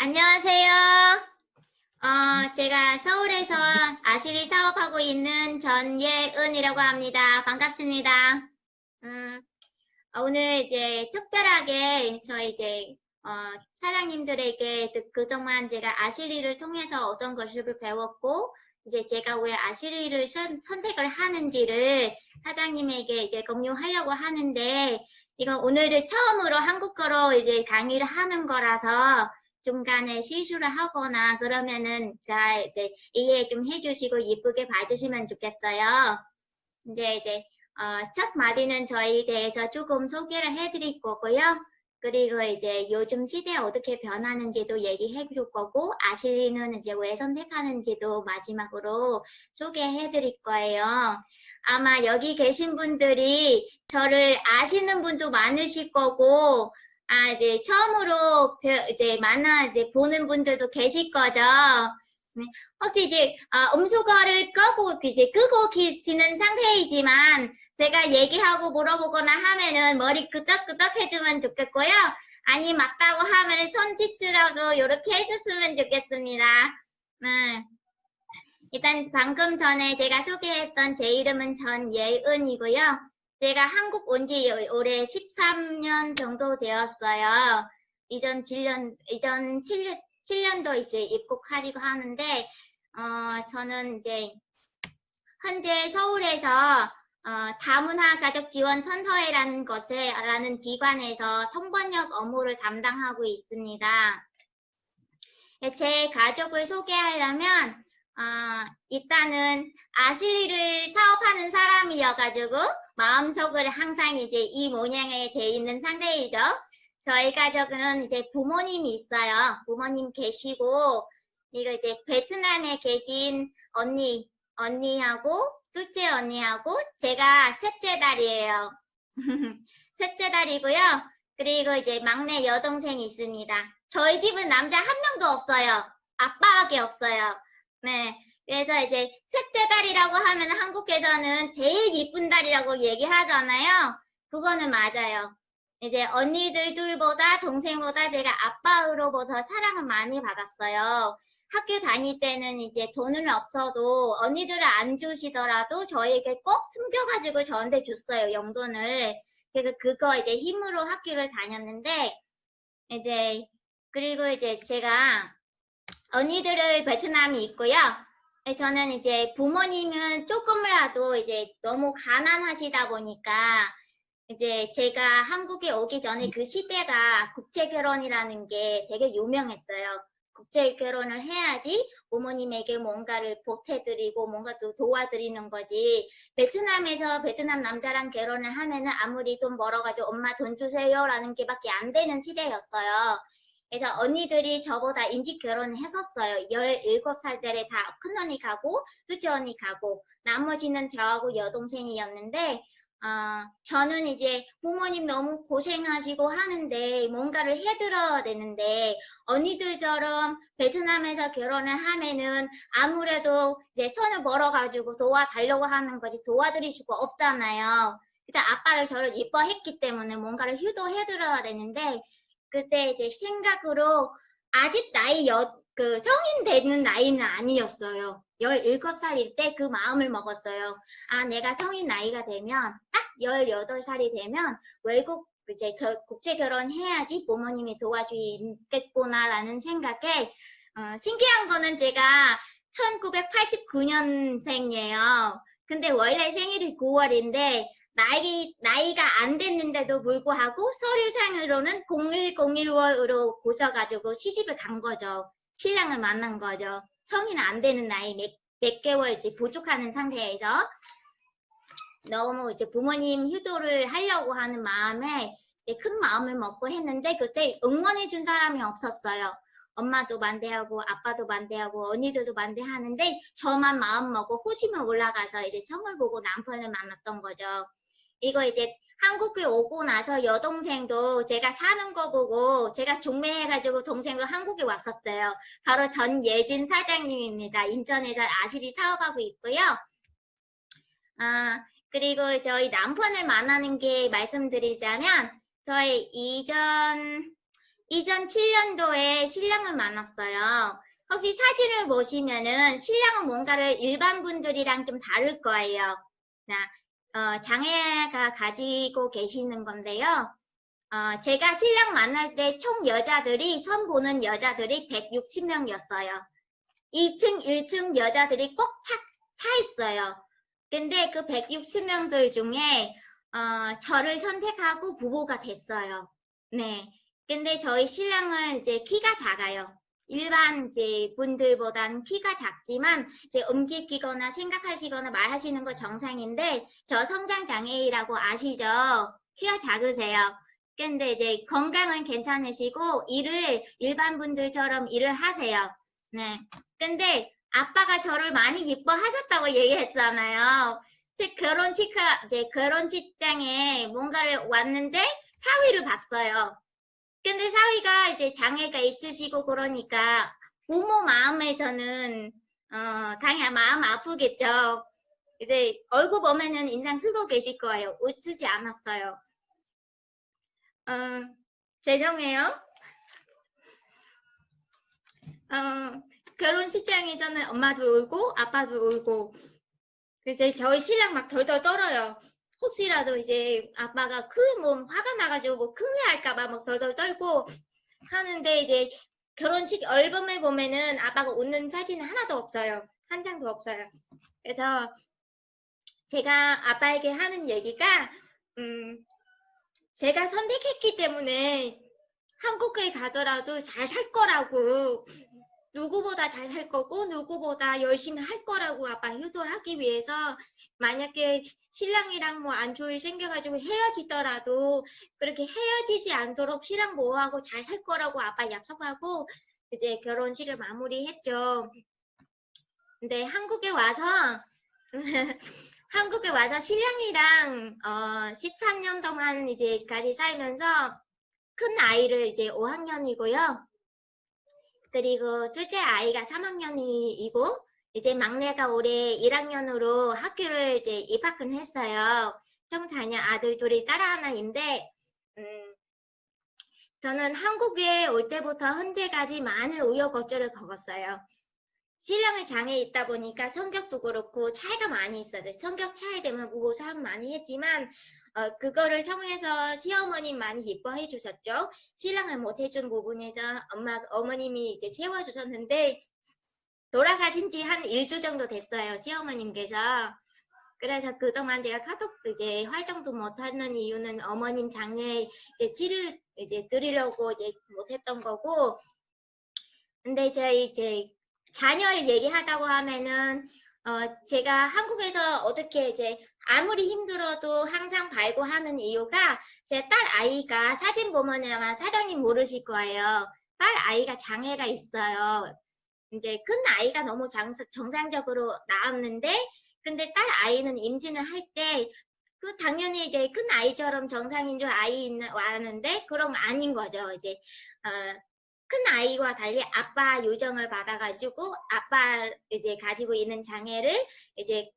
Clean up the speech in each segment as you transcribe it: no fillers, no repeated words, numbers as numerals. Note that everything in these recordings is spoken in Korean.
안녕하세요. 제가 서울에서 아시리 사업하고 있는 전예은이라고 합니다. 반갑습니다. 음, 오늘 이제 특별하게 저희 이제 사장님들에게 그동안 제가 아시리를 통해서 어떤 것을 배웠고 이제 제가 왜 아시리를 선택을 하는지를 사장님에게 이제 공유하려고 하는데 이건 오늘을 처음으로 한국어로 이제 강의를 하는 거라서 중간에 실수를 하거나 그러면은 잘 이제 이해 좀 해주시고 이쁘게 봐주시면 좋겠어요. 이제 첫 마디는 저희 대해서 조금 소개를 해드릴 거고요. 그리고 이제 요즘 시대 어떻게 변하는지도 얘기해 줄 거고 아시리는 이제 왜 선택하는지도 마지막으로 소개해 드릴 거예요. 아마 여기 계신 분들이 저를 아시는 분도 많으실 거고 이제 처음으로 이제 이제 보는 분들도 계실 거죠. 네. 혹시 이제 음소거를 끄고 계시는 상태이지만 제가 얘기하고 물어보거나 하면은 머리 끄덕끄덕 해주면 좋겠고요. 아니 맞다고 하면 손짓으라도 이렇게 해줬으면 좋겠습니다. 일단 방금 전에 제가 소개했던 제 이름은 전예은이고요. 제가 한국 온 지 올해 13년 정도 되었어요. 이전 7년도 이제 입국하시고 하는데, 저는 이제 현재 서울에서 다문화 가족 지원 선서회라는 라는 기관에서 통번역 업무를 담당하고 있습니다. 제 가족을 소개하려면 일단은 아시리를 사업하는 사람이어가지고 마음속으로 항상 이제 이 모양에 돼 있는 상태이죠. 저희 가족은 이제 부모님이 있어요. 부모님 계시고 이거 이제 베트남에 계신 언니하고 둘째 언니하고 제가 셋째 딸이에요. 셋째 딸이고요. 그리고 이제 막내 여동생이 있습니다. 저희 집은 남자 한 명도 없어요. 아빠밖에 없어요. 네. 그래서 이제 셋째 딸이라고 하면 한국에서는 제일 이쁜 딸이라고 얘기하잖아요. 그거는 맞아요. 이제 언니들 둘보다 동생보다 제가 아빠로부터 사랑을 많이 받았어요. 학교 다닐 때는 이제 돈은 없어도 언니들을 안 주시더라도 저에게 꼭 숨겨가지고 저한테 줬어요, 용돈을. 그래서 그거 이제 힘으로 학교를 다녔는데, 이제, 그리고 이제 제가 언니들을 베트남이 있고요. 저는 이제 부모님은 조금이라도 이제 너무 가난하시다 보니까 이제 제가 한국에 오기 전에 그 시대가 국제 결혼이라는 게 되게 유명했어요. 국제 결혼을 해야지 부모님에게 뭔가를 보태드리고 뭔가 또 도와드리는 거지. 베트남에서 베트남 남자랑 결혼을 하면은 아무리 돈 벌어가지고 엄마 돈 주세요라는 게밖에 안 되는 시대였어요. 그래서 언니들이 저보다 일찍 결혼을 했었어요. 17살 때에 다 큰언니 가고 둘째 언니 가고 나머지는 저하고 여동생이었는데 저는 이제 부모님 너무 고생하시고 하는데 뭔가를 해드려야 되는데 언니들처럼 베트남에서 결혼을 하면은 아무래도 이제 손을 벌어가지고 도와달라고 하는 거지 도와드릴 수가 없잖아요. 일단 아빠를 저를 예뻐했기 때문에 뭔가를 효도해드려야 되는데 그때 이제 생각으로 아직 성인 되는 나이는 아니었어요. 17살일 때 그 마음을 먹었어요. 내가 성인 나이가 되면 딱 18살이 되면 외국 이제 국제 결혼해야지 부모님이 도와주겠구나라는 생각에 신기한 거는 제가 1989년생이에요. 근데 원래 생일이 9월인데 나이가 안 됐는데도 불구하고 서류상으로는 0101월으로 고쳐가지고 시집을 간 거죠. 신랑을 만난 거죠. 성인 안 되는 나이 몇 개월지 부족하는 상태에서 너무 이제 부모님 효도를 하려고 하는 마음에 큰 마음을 먹고 했는데 그때 응원해준 사람이 없었어요. 엄마도 반대하고 아빠도 반대하고 언니들도 반대하는데 저만 마음 먹고 호심을 올라가서 이제 성을 보고 남편을 만났던 거죠. 이거 이제 한국에 오고 나서 여동생도 제가 사는 거 보고 제가 중매해가지고 동생도 한국에 왔었어요. 바로 전예진 사장님입니다. 인천에서 아시리 사업하고 있고요. 그리고 저희 남편을 만나는 게 말씀드리자면 저희 2007년도에 신랑을 만났어요. 혹시 사진을 보시면은 신랑은 뭔가를 일반 분들이랑 좀 다를 거예요. 장애가 가지고 계시는 건데요. 제가 신랑 만날 때 총 여자들이, 선 보는 여자들이 160명이었어요. 2층, 1층 여자들이 꼭 차 있어요. 근데 그 160명들 중에 저를 선택하고 부부가 됐어요. 네. 근데 저희 신랑은 이제 키가 작아요. 일반 이제 분들보단 키가 작지만 이제 움직이거나 생각하시거나 말하시는 거 정상인데 저 성장 장애이라고 아시죠? 키가 작으세요. 근데 이제 건강은 괜찮으시고 일을 일반 분들처럼 일을 하세요. 네. 근데 아빠가 저를 많이 예뻐하셨다고 얘기했잖아요. 제 이제 결혼식장에 뭔가를 왔는데 사위를 봤어요. 근데 사위가 이제 장애가 있으시고 그러니까 부모 마음에서는 당연히 마음 아프겠죠. 이제 얼굴 보면은 인상 쓰고 계실 거예요. 웃으지 않았어요. 죄송해요. 결혼식장에서는 엄마도 울고 아빠도 울고 그래서 저희 신랑 막 덜덜 떨어요. 혹시라도 이제 아빠가 뭐 화가 나가지고 뭐 큰일 할까봐 막 덜덜 떨고 하는데 이제 결혼식 앨범에 보면은 아빠가 웃는 사진은 하나도 없어요. 한 장도 없어요. 그래서 제가 아빠에게 하는 얘기가 제가 선택했기 때문에 한국에 가더라도 잘 살 거라고 누구보다 잘 살 거고 누구보다 열심히 할 거라고 아빠 효도를 하기 위해서 만약에 신랑이랑 뭐 안 좋을 생겨가지고 헤어지더라도 그렇게 헤어지지 않도록 신랑 보호하고 잘 살 거라고 아빠 약속하고 이제 결혼식을 마무리했죠. 근데 한국에 와서 한국에 와서 신랑이랑 13년 동안 이제까지 살면서 큰 아이를 이제 5학년이고요. 그리고 둘째 아이가 3학년이고 이제 막내가 올해 1학년으로 학교를 이제 입학은 했어요. 총 자녀 아들 둘이 딸 하나인데 저는 한국에 올 때부터 현재까지 많은 우여곡절을 겪었어요. 신랑의 장애 있다 보니까 성격도 그렇고 차이가 많이 있어요. 성격 차이 때문에 우고삼 많이 했지만 그거를 통해서 시어머님 많이 예뻐해 주셨죠. 신랑을 못 해준 부분에서 어머님이 이제 채워주셨는데 돌아가신 지 한 1주 정도 됐어요. 시어머님께서. 그래서 그동안 제가 카톡 이제 활동도 못하는 이유는 어머님 장례 이제 치를 이제 드리려고 이제 못했던 거고. 근데 저희 이제 자녀를 얘기하다고 하면은 제가 한국에서 어떻게 이제 아무리 힘들어도 항상 발고하는 이유가 제 딸 아이가 사진 보면은 아마 사장님 모르실 거예요. 딸 아이가 장애가 있어요. 이제 큰 아이가 너무 정상적으로 나왔는데 근데 딸 아이는 임신을 할 때 그 당연히 이제 큰 아이처럼 정상인 줄 왔는데 그런 거 아닌 거죠. 이제 큰 아이와 달리 아빠 요정을 받아가지고 아빠 이제 가지고 있는 장애를 이제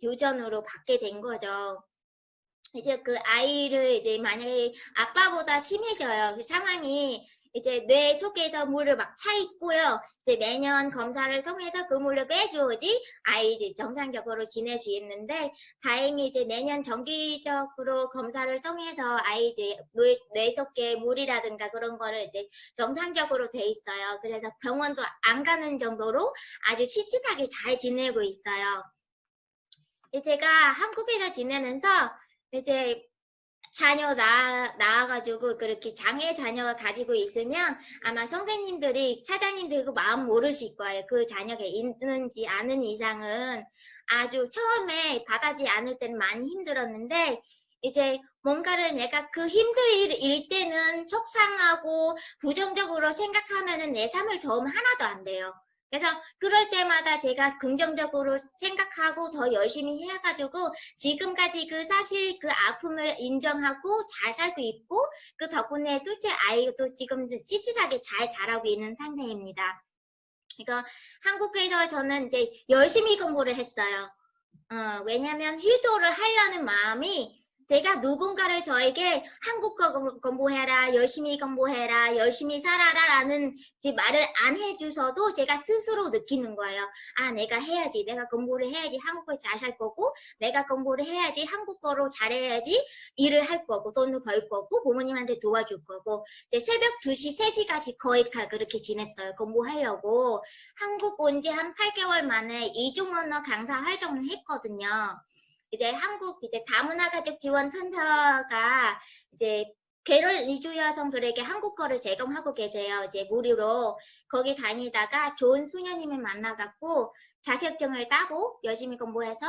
유전으로 받게 된 거죠. 이제 그 아이를 이제 만약에 아빠보다 심해져요. 그 상황이 이제 뇌 속에서 물을 막 차 있고요. 이제 매년 검사를 통해서 그 물을 빼줘야지 아이 이제 정상적으로 지낼 수 있는데 다행히 이제 매년 정기적으로 검사를 통해서 아이 이제 뇌 속에 물이라든가 그런 거를 이제 정상적으로 돼 있어요. 그래서 병원도 안 가는 정도로 아주 씩씩하게 잘 지내고 있어요. 제가 한국에서 지내면서 이제 자녀 낳아가지고 그렇게 장애 자녀가 가지고 있으면 아마 선생님들이 차장님들 그 마음 모르실 거예요. 그 자녀가 있는지 아는 이상은 아주 처음에 받아지 않을 때는 많이 힘들었는데 이제 뭔가를 내가 그 힘들 때는 속상하고 부정적으로 생각하면은 내 삶을 도움 하나도 안 돼요. 그래서 그럴 때마다 제가 긍정적으로 생각하고 더 열심히 해가지고 지금까지 그 사실 그 아픔을 인정하고 잘 살고 있고 그 덕분에 둘째 아이도 지금 씩씩하게 잘 자라고 있는 상태입니다. 이거 한국에서 저는 이제 열심히 공부를 했어요. 왜냐하면 효도를 하려는 마음이 제가 누군가를 저에게 한국어 공부해라, 열심히 공부해라, 열심히 살아라 라는 말을 안 해주셔도 제가 스스로 느끼는 거예요. 아, 내가 해야지. 내가 공부를 해야지 한국어 잘 살 거고, 내가 공부를 해야지 한국어로 잘해야지 일을 할 거고, 돈을 벌 거고, 부모님한테 도와줄 거고. 이제 새벽 2시, 3시까지 거의 다 그렇게 지냈어요. 공부하려고. 한국 온 지 한 8개월 만에 이중 언어 강사 활동을 했거든요. 이제 한국 이제 다문화 가족 지원 센터가 이제 개별 이주 여성들에게 한국어를 제공하고 계세요. 이제 무료로 거기 다니다가 좋은 수녀님을 만나갖고 자격증을 따고 열심히 공부해서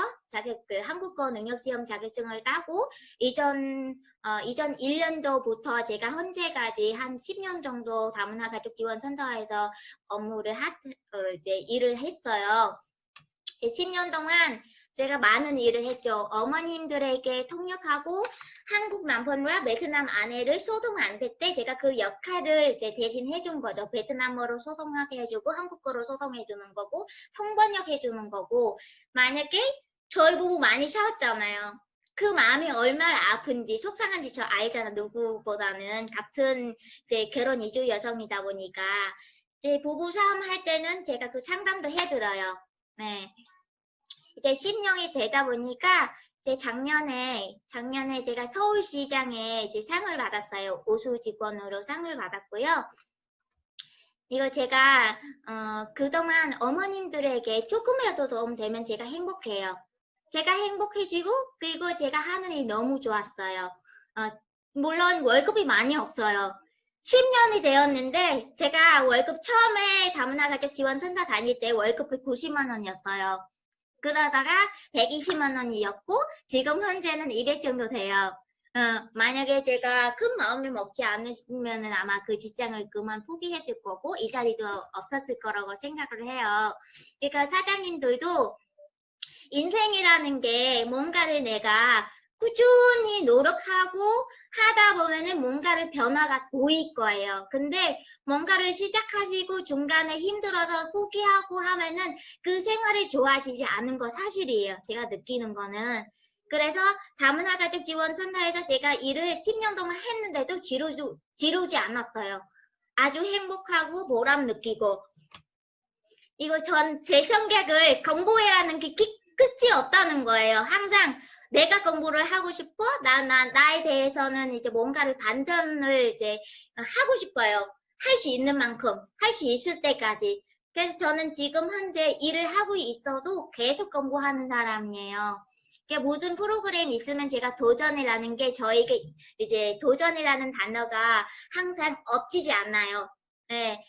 한국어 능력 시험 자격증을 따고 이전 1년도부터 제가 현재까지 한 10년 정도 다문화 가족 지원 센터에서 업무를 이제 일을 했어요. 10년 동안 제가 많은 일을 했죠. 어머님들에게 통역하고 한국 남편과 베트남 아내를 소송 안 될 때 제가 그 역할을 이제 대신 해준 거죠. 베트남어로 소송하게 해주고 한국어로 소송해주는 거고 통번역 해주는 거고 만약에 저희 부부 많이 싸웠잖아요. 그 마음이 얼마나 아픈지 속상한지 저 알잖아. 누구보다는 같은 이제 결혼 이주 여성이다 보니까 이제 부부 싸움 할 때는 제가 그 상담도 해드려요. 네. 이제 10년이 되다 보니까 이제 작년에 제가 서울시장에 이제 상을 받았어요. 우수 직원으로 상을 받았고요. 이거 제가 그동안 어머님들에게 조금이라도 도움 되면 제가 행복해요. 제가 행복해지고 그리고 제가 하는 일이 너무 좋았어요. 물론 월급이 많이 없어요. 10년이 되었는데 제가 월급 처음에 다문화 가족 지원센터 다닐 때 월급이 90만 원이었어요. 그러다가 120만 원이었고 지금 현재는 200 정도 돼요. 만약에 제가 큰 마음을 먹지 않으시면 아마 그 직장을 그만 포기했을 거고 이 자리도 없었을 거라고 생각을 해요. 그러니까 사장님들도 인생이라는 게 뭔가를 내가 꾸준히 노력하고 하다 보면은 뭔가를 변화가 보일 거예요. 근데 뭔가를 시작하시고 중간에 힘들어서 포기하고 하면은 그 생활이 좋아지지 않은 거 사실이에요. 제가 느끼는 거는. 그래서 다문화 가족 지원 센터에서 제가 일을 10년 동안 했는데도 지루지 않았어요. 아주 행복하고 보람 느끼고. 이거 제 성격을 공부해라는 게 끝이 없다는 거예요. 항상 내가 공부를 하고 싶어. 나에 대해서는 이제 뭔가를 반전을 이제 하고 싶어요. 할 수 있는 만큼, 할 수 있을 때까지. 그래서 저는 지금 현재 일을 하고 있어도 계속 공부하는 사람이에요. 모든 프로그램 있으면 제가 도전이라는 게 저에게 이제 도전이라는 단어가 항상 엎치지 않아요. 네.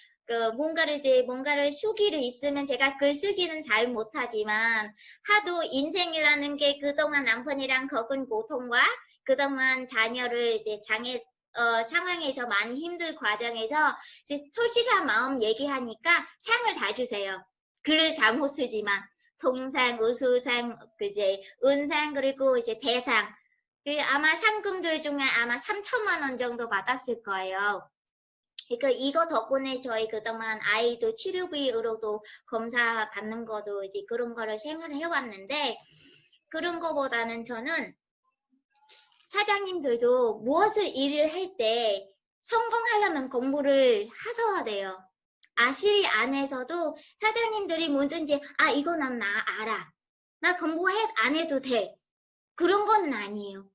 뭔가를 수기를 있으면 제가 글쓰기는 잘 못하지만 하도 인생이라는 게 그동안 남편이랑 겪은 고통과 그동안 자녀를 이제 상황에서 많이 힘들 과정에서 이제 솔직한 마음 얘기하니까 상을 다 주세요. 글을 잘못 쓰지만 동상, 우수상, 이제 은상 그리고 이제 대상 아마 상금들 중에 아마 3천만 원 정도 받았을 거예요. 그러니까 이거 덕분에 저희 그동안 아이도 치료비로도 검사 받는 것도 이제 그런 거를 생활을 해왔는데 그런 거보다는 저는 사장님들도 무엇을 일을 할 때 성공하려면 공부를 하셔야 돼요. 아시리 안에서도 사장님들이 뭐든지 이거 나 알아. 나 공부 안 해도 돼. 그런 건 아니에요.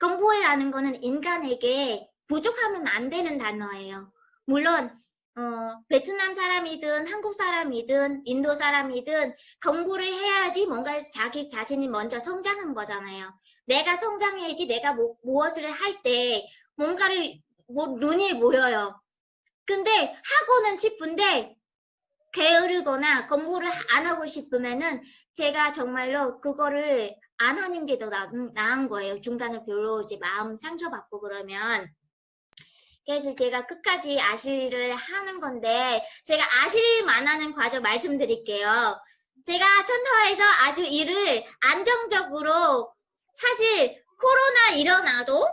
공부라는 거는 인간에게 부족하면 안 되는 단어예요. 물론 베트남 사람이든 한국 사람이든 인도 사람이든 공부를 해야지 뭔가 자기 자신이 먼저 성장한 거잖아요. 내가 성장해야지 내가 무엇을 할 때 뭔가를 눈이 보여요. 근데 하고는 싶은데 게으르거나 공부를 안 하고 싶으면은 제가 정말로 그거를 안 하는 게 더 나은 거예요. 중간에 별로 이제 마음 상처받고 그러면. 그래서 제가 끝까지 아실을 하는 건데 제가 아실만 하는 과정 말씀드릴게요. 제가 센터에서 아주 일을 안정적으로 사실 코로나 일어나도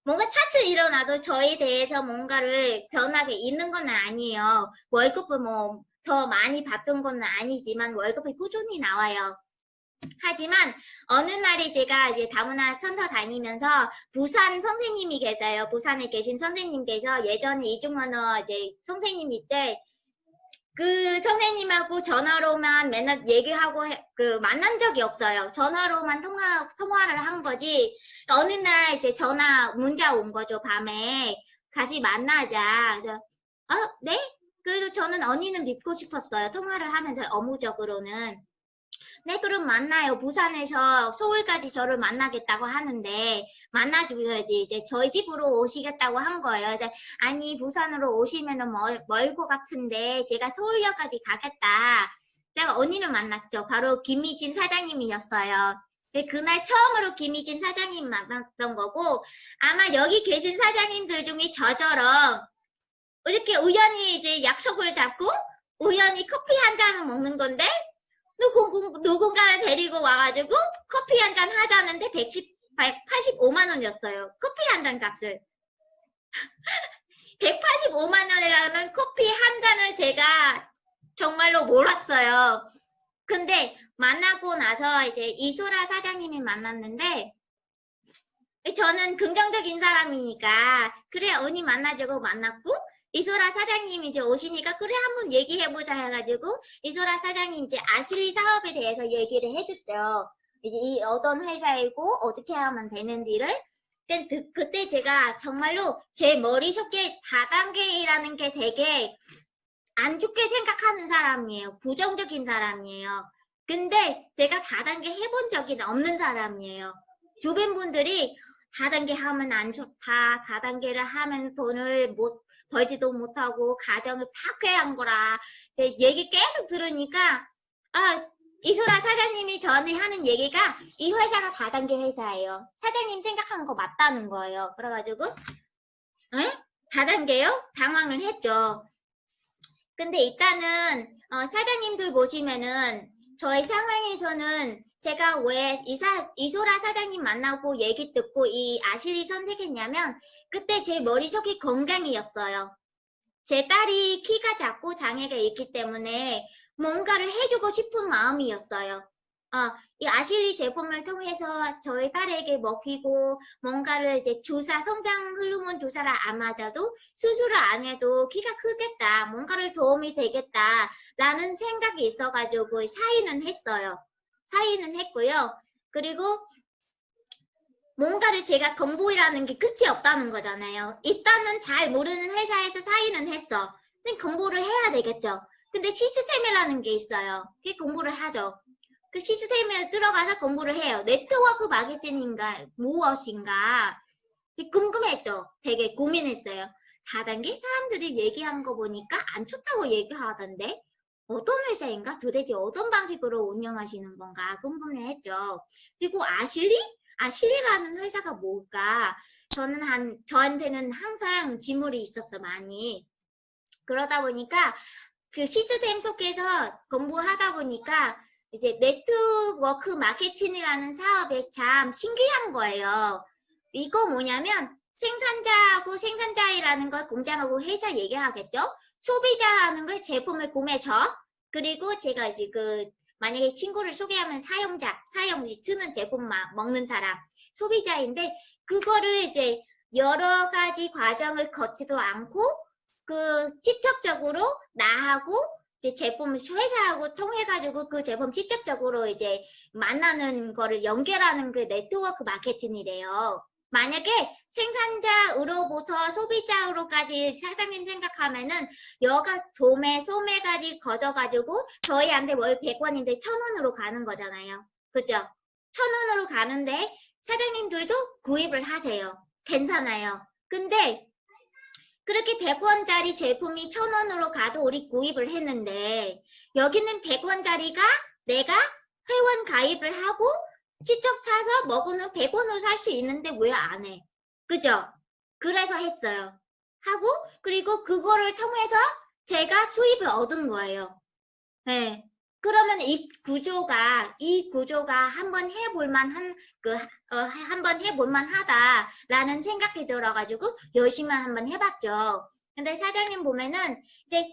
뭔가 사실 일어나도 저에 대해서 뭔가를 변하게 있는 건 아니에요. 월급을 더 많이 받던 건 아니지만 월급이 꾸준히 나와요. 하지만 어느 날에 제가 이제 다문화 센터 다니면서 부산 선생님이 계세요. 부산에 계신 선생님께서 예전에 이중언어 이제 선생님일 때 그 선생님하고 전화로만 맨날 얘기하고 그 만난 적이 없어요. 전화로만 통화를 한 거지. 어느 날 이제 문자 온 거죠. 밤에 같이 만나자. 그래서 네? 그래서 저는 언니를 믿고 싶었어요. 통화를 하면서 업무적으로는. 네, 그럼 만나요. 부산에서 서울까지 저를 만나겠다고 하는데, 만나셔야지. 이제 저희 집으로 오시겠다고 한 거예요. 이제, 아니, 부산으로 오시면은 멀 것 같은데, 제가 서울역까지 가겠다. 제가 언니를 만났죠. 바로 김미진 사장님이었어요. 그날 처음으로 김미진 사장님 만났던 거고, 아마 여기 계신 사장님들 중에 저처럼, 이렇게 우연히 이제 약속을 잡고, 우연히 커피 한 잔을 먹는 건데, 누군가를 데리고 와가지고 커피 한 잔 하자는데 185만 원이었어요. 커피 한 잔 값을. 185만 원이라는 커피 한 잔을 제가 정말로 몰랐어요. 근데 만나고 나서 이제 이소라 사장님이 만났는데 저는 긍정적인 사람이니까 그래 언니 만나자고 만났고 이소라 사장님이 이제 오시니까 그래 한번 얘기해보자 해가지고 이소라 사장님 이제 아실리 사업에 대해서 얘기를 해줬어요. 이제 이 어떤 회사이고 어떻게 하면 되는지를. 그때 제가 정말로 제 머릿속에 다단계라는 게 되게 안 좋게 생각하는 사람이에요. 부정적인 사람이에요. 근데 제가 다단계 해본 적이 없는 사람이에요. 주변 분들이 다단계 하면 안 좋다. 다단계를 하면 돈을 벌지도 못하고 가정을 파괴한 거라. 제 얘기 계속 들으니까 이소라 사장님이 전에 하는 얘기가 이 회사가 다단계 회사예요. 사장님 생각하는 거 맞다는 거예요. 그래가지고 다단계요? 당황을 했죠. 근데 일단은 사장님들 보시면은 저희 상황에서는 제가 왜 이소라 사장님 만나고 얘기 듣고 이 아실리 선택했냐면 그때 제 머릿속이 건강이었어요. 제 딸이 키가 작고 장애가 있기 때문에 뭔가를 해주고 싶은 마음이었어요. 이 아실리 제품을 통해서 저희 딸에게 먹이고 뭔가를 이제 성장 호르몬 주사를 안 맞아도 수술을 안 해도 키가 크겠다. 뭔가를 도움이 되겠다. 라는 생각이 있어가지고 사인은 했어요. 사인은 했고요. 그리고 뭔가를 제가 공부라는 게 끝이 없다는 거잖아요. 일단은 잘 모르는 회사에서 사인은 했어. 근데 공부를 해야 되겠죠. 근데 시스템이라는 게 있어요. 그 공부를 하죠. 그 시스템에 들어가서 공부를 해요. 네트워크 마케팅인가 무엇인가 궁금했죠. 되게 고민했어요. 다단계 사람들이 얘기한 거 보니까 안 좋다고 얘기하던데 어떤 회사인가? 도대체 어떤 방식으로 운영하시는 건가 궁금해했죠. 그리고 아실리라는 회사가 뭘까? 저한테는 항상 지물이 있었어 많이. 그러다 보니까 그 시스템 속에서 공부하다 보니까 이제 네트워크 마케팅이라는 사업에 참 신기한 거예요. 이거 뭐냐면 생산자하고 생산자이라는 걸 공장하고 회사 얘기하겠죠. 소비자라는 걸 제품을 구매처 그리고 제가 이제 만약에 친구를 소개하면 사용지 쓰는 제품 먹는 사람 소비자인데 그거를 이제 여러 가지 과정을 거치도 않고 직접적으로 나하고 이제 제품 회사하고 통해가지고 그 제품 직접적으로 이제 만나는 거를 연결하는 그 네트워크 마케팅이래요. 만약에 생산자로부터 소비자로까지 사장님 생각하면은 여가 소매까지 거져가지고 저희한테 월 100원인데 1,000원으로 가는 거잖아요. 그죠? 1,000원으로 가는데 사장님들도 구입을 하세요. 괜찮아요. 근데 그렇게 100원짜리 제품이 1,000원으로 가도 우리 구입을 했는데 여기는 100원짜리가 내가 회원 가입을 하고 직접 사서 먹으면 100원으로 살 수 있는데 왜 안 해? 그죠? 그래서 했어요. 하고 그리고 그거를 통해서 제가 수입을 얻은 거예요. 네. 그러면 이 구조가 한번 해볼만 하다라는 생각이 들어가지고 열심히 한번 해봤죠. 근데 사장님 보면은 이제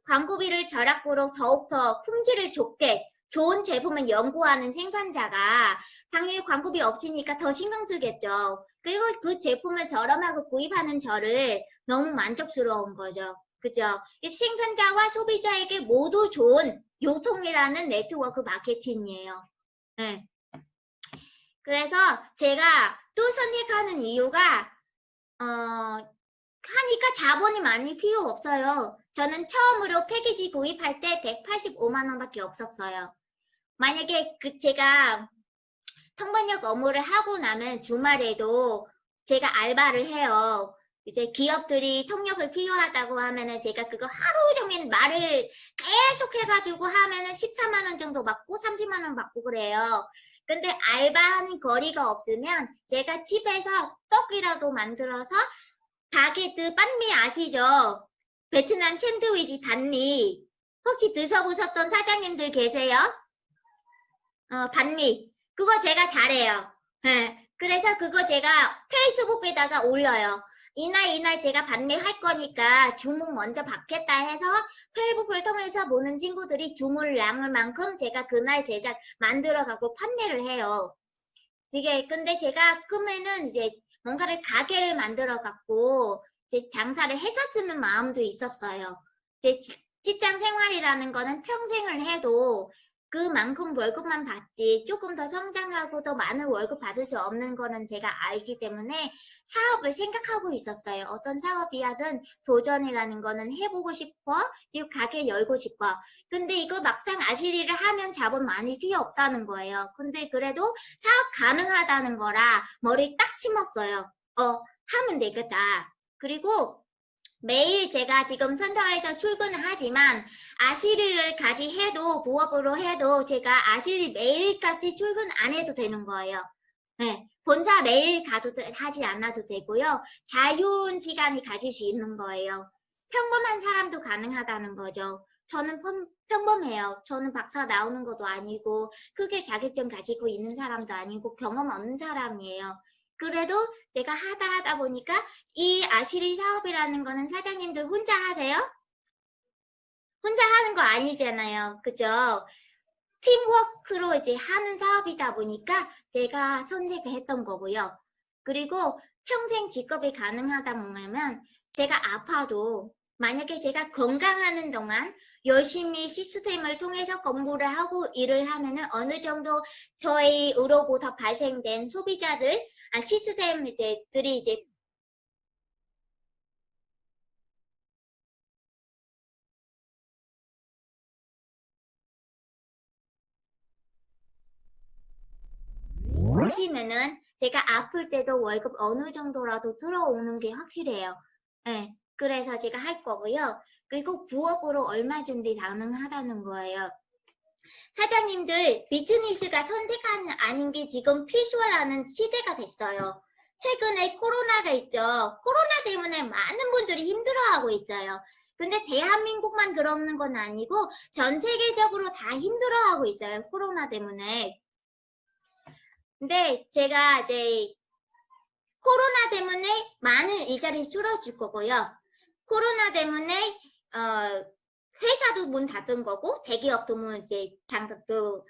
광고비를 절약으로 더욱더 품질을 좋게 좋은 제품을 연구하는 생산자가 당연히 광고비 없으니까 더 신경 쓰겠죠. 그리고 그 제품을 저렴하게 구입하는 저를 너무 만족스러운 거죠. 그죠? 생산자와 소비자에게 모두 좋은 유통이라는 네트워크 마케팅이에요. 네. 그래서 제가 또 선택하는 이유가 하니까 자본이 많이 필요 없어요. 저는 처음으로 패키지 구입할 때 185만 원밖에 없었어요. 만약에 제가 통번역 업무를 하고 나면 주말에도 제가 알바를 해요. 이제 기업들이 통역을 필요하다고 하면은 제가 그거 하루 종일 말을 계속 해가지고 하면은 14만 원 정도 받고 30만 원 받고 그래요. 근데 알바하는 거리가 없으면 제가 집에서 떡이라도 만들어서 바게트 반미 아시죠? 베트남 샌드위치 반미. 혹시 드셔보셨던 사장님들 계세요? 반미. 그거 제가 잘해요. 네. 그래서 그거 제가 페이스북에다가 올려요. 이날 제가 반미 할 거니까 주문 먼저 받겠다 해서 페이북을 통해서 보는 친구들이 주문량을 만큼 제가 그날 제작 만들어 갖고 판매를 해요. 이게 근데 제가 꿈에는 이제 뭔가를 가게를 만들어 갖고 이제 장사를 했었으면 마음도 있었어요. 이제 직장 생활이라는 거는 평생을 해도 그만큼 월급만 받지 조금 더 성장하고 더 많은 월급 받을 수 없는 거는 제가 알기 때문에 사업을 생각하고 있었어요. 어떤 사업이야든 도전이라는 거는 해보고 싶어. 그리고 가게 열고 싶어. 근데 이거 막상 아시리를 하면 자본 많이 필요 없다는 거예요. 근데 그래도 사업 가능하다는 거라 머리 딱 심었어요. 하면 되겠다. 그리고 매일 제가 지금 센터에서 출근을 하지만 아시리를 같이 해도 부업으로 해도 제가 아시리 매일같이 출근 안 해도 되는 거예요. 네, 본사 매일 가도 하지 않아도 되고요. 자유로운 시간이 가질 수 있는 거예요. 평범한 사람도 가능하다는 거죠. 저는 평범해요. 저는 박사 나오는 것도 아니고 크게 자격증 가지고 있는 사람도 아니고 경험 없는 사람이에요. 그래도 제가 하다 보니까 이 아시리 사업이라는 거는 사장님들 혼자 하세요? 혼자 하는 거 아니잖아요. 그죠? 팀워크로 이제 하는 사업이다 보니까 제가 선택을 했던 거고요. 그리고 평생 직업이 가능하다 보면 제가 아파도 만약에 제가 건강하는 동안 열심히 시스템을 통해서 공부를 하고 일을 하면은 어느 정도 저희 의료보다 발생된 소비자들, 시스템들이 이제 보시면은 제가 아플 때도 월급 어느 정도라도 들어오는 게 확실해요. 네, 그래서 제가 할 거고요. 그리고 부업으로 얼마 준비 가능하다는 거예요. 사장님들 비즈니스가 선택하는 아닌 게 지금 필수라는 시대가 됐어요. 최근에 코로나가 있죠. 코로나 때문에 많은 분들이 힘들어하고 있어요. 근데 대한민국만 그러는 건 아니고 전 세계적으로 다 힘들어하고 있어요. 코로나 때문에. 근데 제가 이제 코로나 때문에 많은 일자리 줄어질 거고요. 코로나 때문에 회사도 문 닫은 거고 대기업도 이제 장사도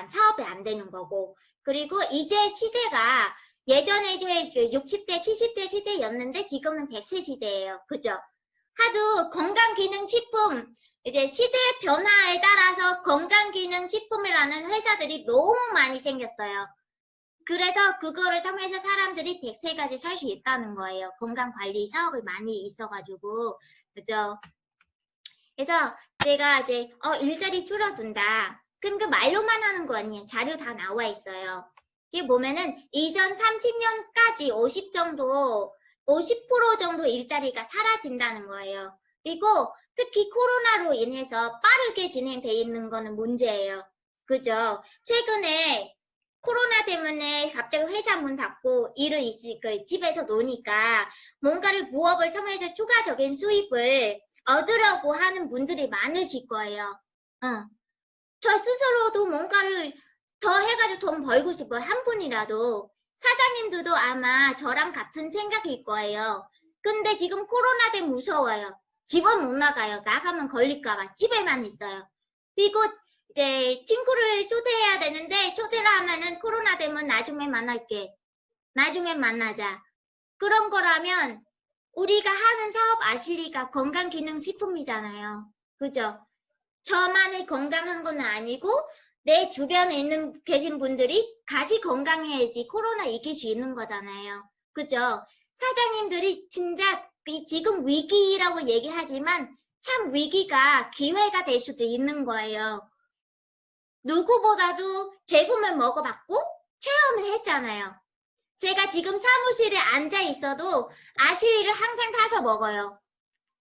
사업이 안 되는 거고 그리고 이제 시대가 예전에 이제 60대 70대 시대였는데 지금은 100세 시대예요. 그죠? 하도 건강기능식품 이제 시대 변화에 따라서 건강기능식품이라는 회사들이 너무 많이 생겼어요. 그래서 그거를 통해서 사람들이 100세까지 살 수 있다는 거예요. 건강관리 사업이 많이 있어가지고. 그죠? 그래서 제가 이제 일자리 줄어든다. 그럼 그 말로만 하는 거 아니에요. 자료 다 나와 있어요. 이게 보면은 이전 30년까지 50% 정도 일자리가 사라진다는 거예요. 그리고 특히 코로나로 인해서 빠르게 진행돼 있는 거는 문제예요. 그죠? 최근에 코로나 때문에 갑자기 회사 문 닫고 일을 집에서 노니까 뭔가를 부업을 통해서 추가적인 수입을 얻으려고 하는 분들이 많으실 거예요. 저 스스로도 뭔가를 더 해가지고 돈 벌고 싶어요. 한 분이라도. 사장님들도 아마 저랑 같은 생각일 거예요. 근데 지금 코로나 때문에 무서워요. 집은 못 나가요. 나가면 걸릴까봐 집에만 있어요. 그리고 이제 친구를 초대해야 되는데 초대를 하면은 코로나 되면 나중에 만날게. 나중에 만나자. 그런 거라면 우리가 하는 사업 아실리가 건강기능식품이잖아요. 그죠? 저만의 건강한 건 아니고 내 주변에 계신 분들이 같이 건강해야지 코로나 이길 수 있는 거잖아요. 그죠? 사장님들이 진짜 지금 위기라고 얘기하지만 참 위기가 기회가 될 수도 있는 거예요. 누구보다도 제품을 먹어봤고 체험을 했잖아요. 제가 지금 사무실에 앉아 있어도 아실리를 항상 사서 먹어요.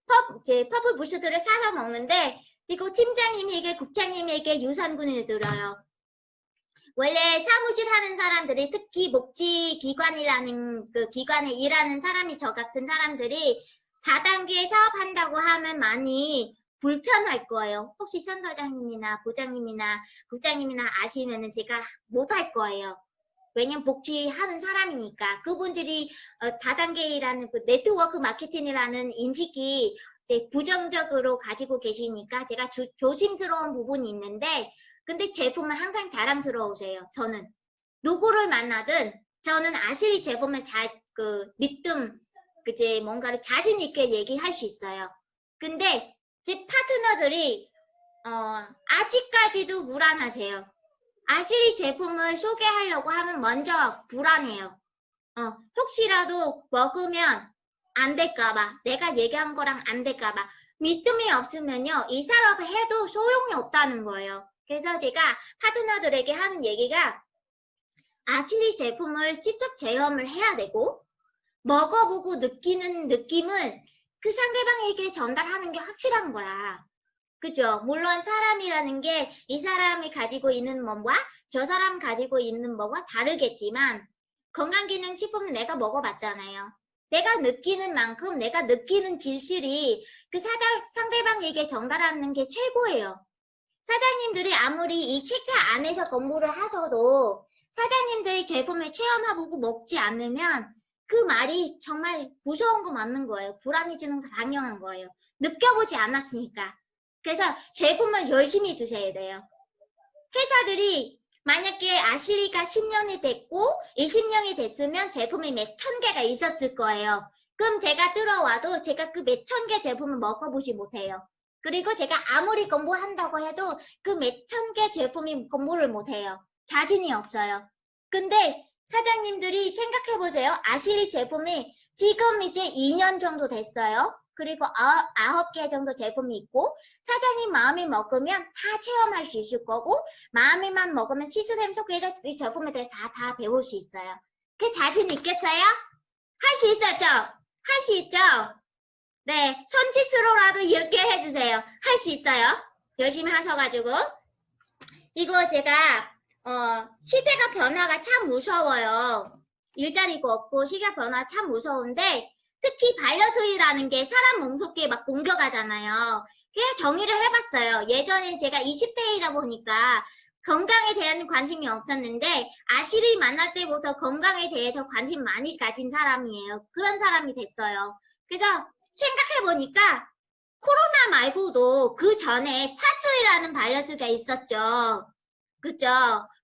퍼플 부스트를 사서 먹는데 이거 팀장님에게 국장님에게 유산균을 들어요. 원래 사무실 하는 사람들이 특히 복지기관이라는 그 기관에 일하는 사람이 저 같은 사람들이 다단계 사업한다고 하면 많이 불편할 거예요. 혹시 선사장님이나 부장님이나 국장님이나 아시면은 제가 못할 거예요. 왜냐면 복지하는 사람이니까 그분들이 다단계라는 그 네트워크 마케팅이라는 인식이 이제 부정적으로 가지고 계시니까 제가 조심스러운 부분이 있는데 근데 제품은 항상 자랑스러우세요. 저는 누구를 만나든 저는 아실리 제품을 믿음 이제 뭔가를 자신 있게 얘기할 수 있어요. 근데 제 파트너들이 아직까지도 불안하세요. 아실리 제품을 소개하려고 하면 먼저 불안해요. 혹시라도 먹으면 안 될까봐, 내가 얘기한 거랑 안 될까봐 믿음이 없으면요, 이 사업을 해도 소용이 없다는 거예요. 그래서 제가 파트너들에게 하는 얘기가 아실리 제품을 직접 체험을 해야 되고 먹어보고 느끼는 느낌을 그 상대방에게 전달하는 게 확실한 거라. 그죠? 물론 사람이라는 게 이 사람이 가지고 있는 몸과 저 사람 가지고 있는 뭐가 다르겠지만 건강기능식품은 내가 먹어봤잖아요. 내가 느끼는 만큼 내가 느끼는 질실이 그 상대방에게 전달하는 게 최고예요. 사장님들이 아무리 이 책자 안에서 공부를 하셔도 사장님들이 제품을 체험해보고 먹지 않으면 그 말이 정말 무서운 거 맞는 거예요. 불안해지는 거 당연한 거예요. 느껴보지 않았으니까. 그래서 제품을 열심히 드셔야 돼요. 회사들이 만약에 아실리가 10년이 됐고 20년이 됐으면 제품이 몇 천 개가 있었을 거예요. 그럼 제가 들어와도 제가 그 몇 천 개 제품을 먹어보지 못해요. 그리고 제가 아무리 공부한다고 해도 그 몇 천 개 제품이 공부를 못해요. 자신이 없어요. 근데 사장님들이 생각해보세요. 아실리 제품이 지금 이제 2년 정도 됐어요. 그리고 9개 정도 제품이 있고 사장님 마음이 먹으면 다 체험할 수 있을 거고 마음에만 먹으면 시스템 속에서 이 제품에 대해서 다 배울 수 있어요. 그 자신 있겠어요? 할 수 있었죠? 할 수 있죠? 네, 손짓으로라도 이렇게 해주세요. 할 수 있어요. 열심히 하셔가지고. 이거 제가 시대가 변화가 참 무서워요. 일자리가 없고 시대가 변화 참 무서운데 특히 반려수의라는 게 사람 몸속에 막 공격하잖아요. 그래서 정의를 해봤어요. 예전에 제가 20대이다 보니까 건강에 대한 관심이 없었는데 아실이 만날 때부터 건강에 대해서 관심 많이 가진 사람이에요. 그런 사람이 됐어요. 그래서 생각해보니까 코로나 말고도 그 전에 사스라는 반려수가 있었죠. 그죠?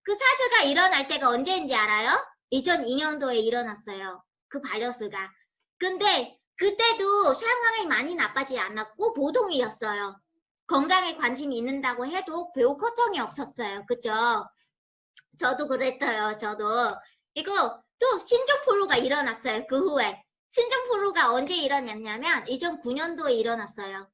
그 사스가 일어날 때가 언제인지 알아요? 2002년도에 일어났어요. 그 바이러스가. 근데 그때도 상황이 많이 나빠지지 않았고 보통이었어요. 건강에 관심이 있는다고 해도 별 걱정이 없었어요. 그죠? 저도 그랬어요. 저도. 이거 또 신종플루가 일어났어요. 그 후에. 신종플루가 언제 일어났냐면 2009년도에 일어났어요.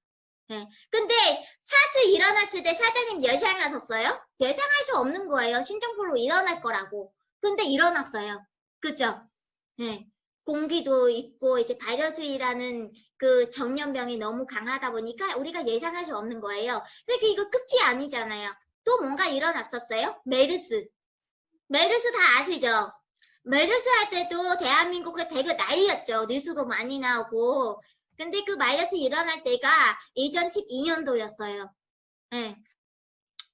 네. 근데 사스 일어났을 때 사장님 예상하셨어요? 예상할 수 없는 거예요. 신종플루 일어날 거라고. 근데 일어났어요. 그죠? 네. 공기도 있고 이제 바이러스라는 그 전염병이 너무 강하다 보니까 우리가 예상할 수 없는 거예요. 근데 이거 끝이 아니잖아요. 또 뭔가 일어났었어요? 메르스. 메르스 다 아시죠? 메르스 할 때도 대한민국에 되게 난리였죠. 뉴스도 많이 나오고. 근데 그 바이러스 일어날 때가 2012년도였어요. 네.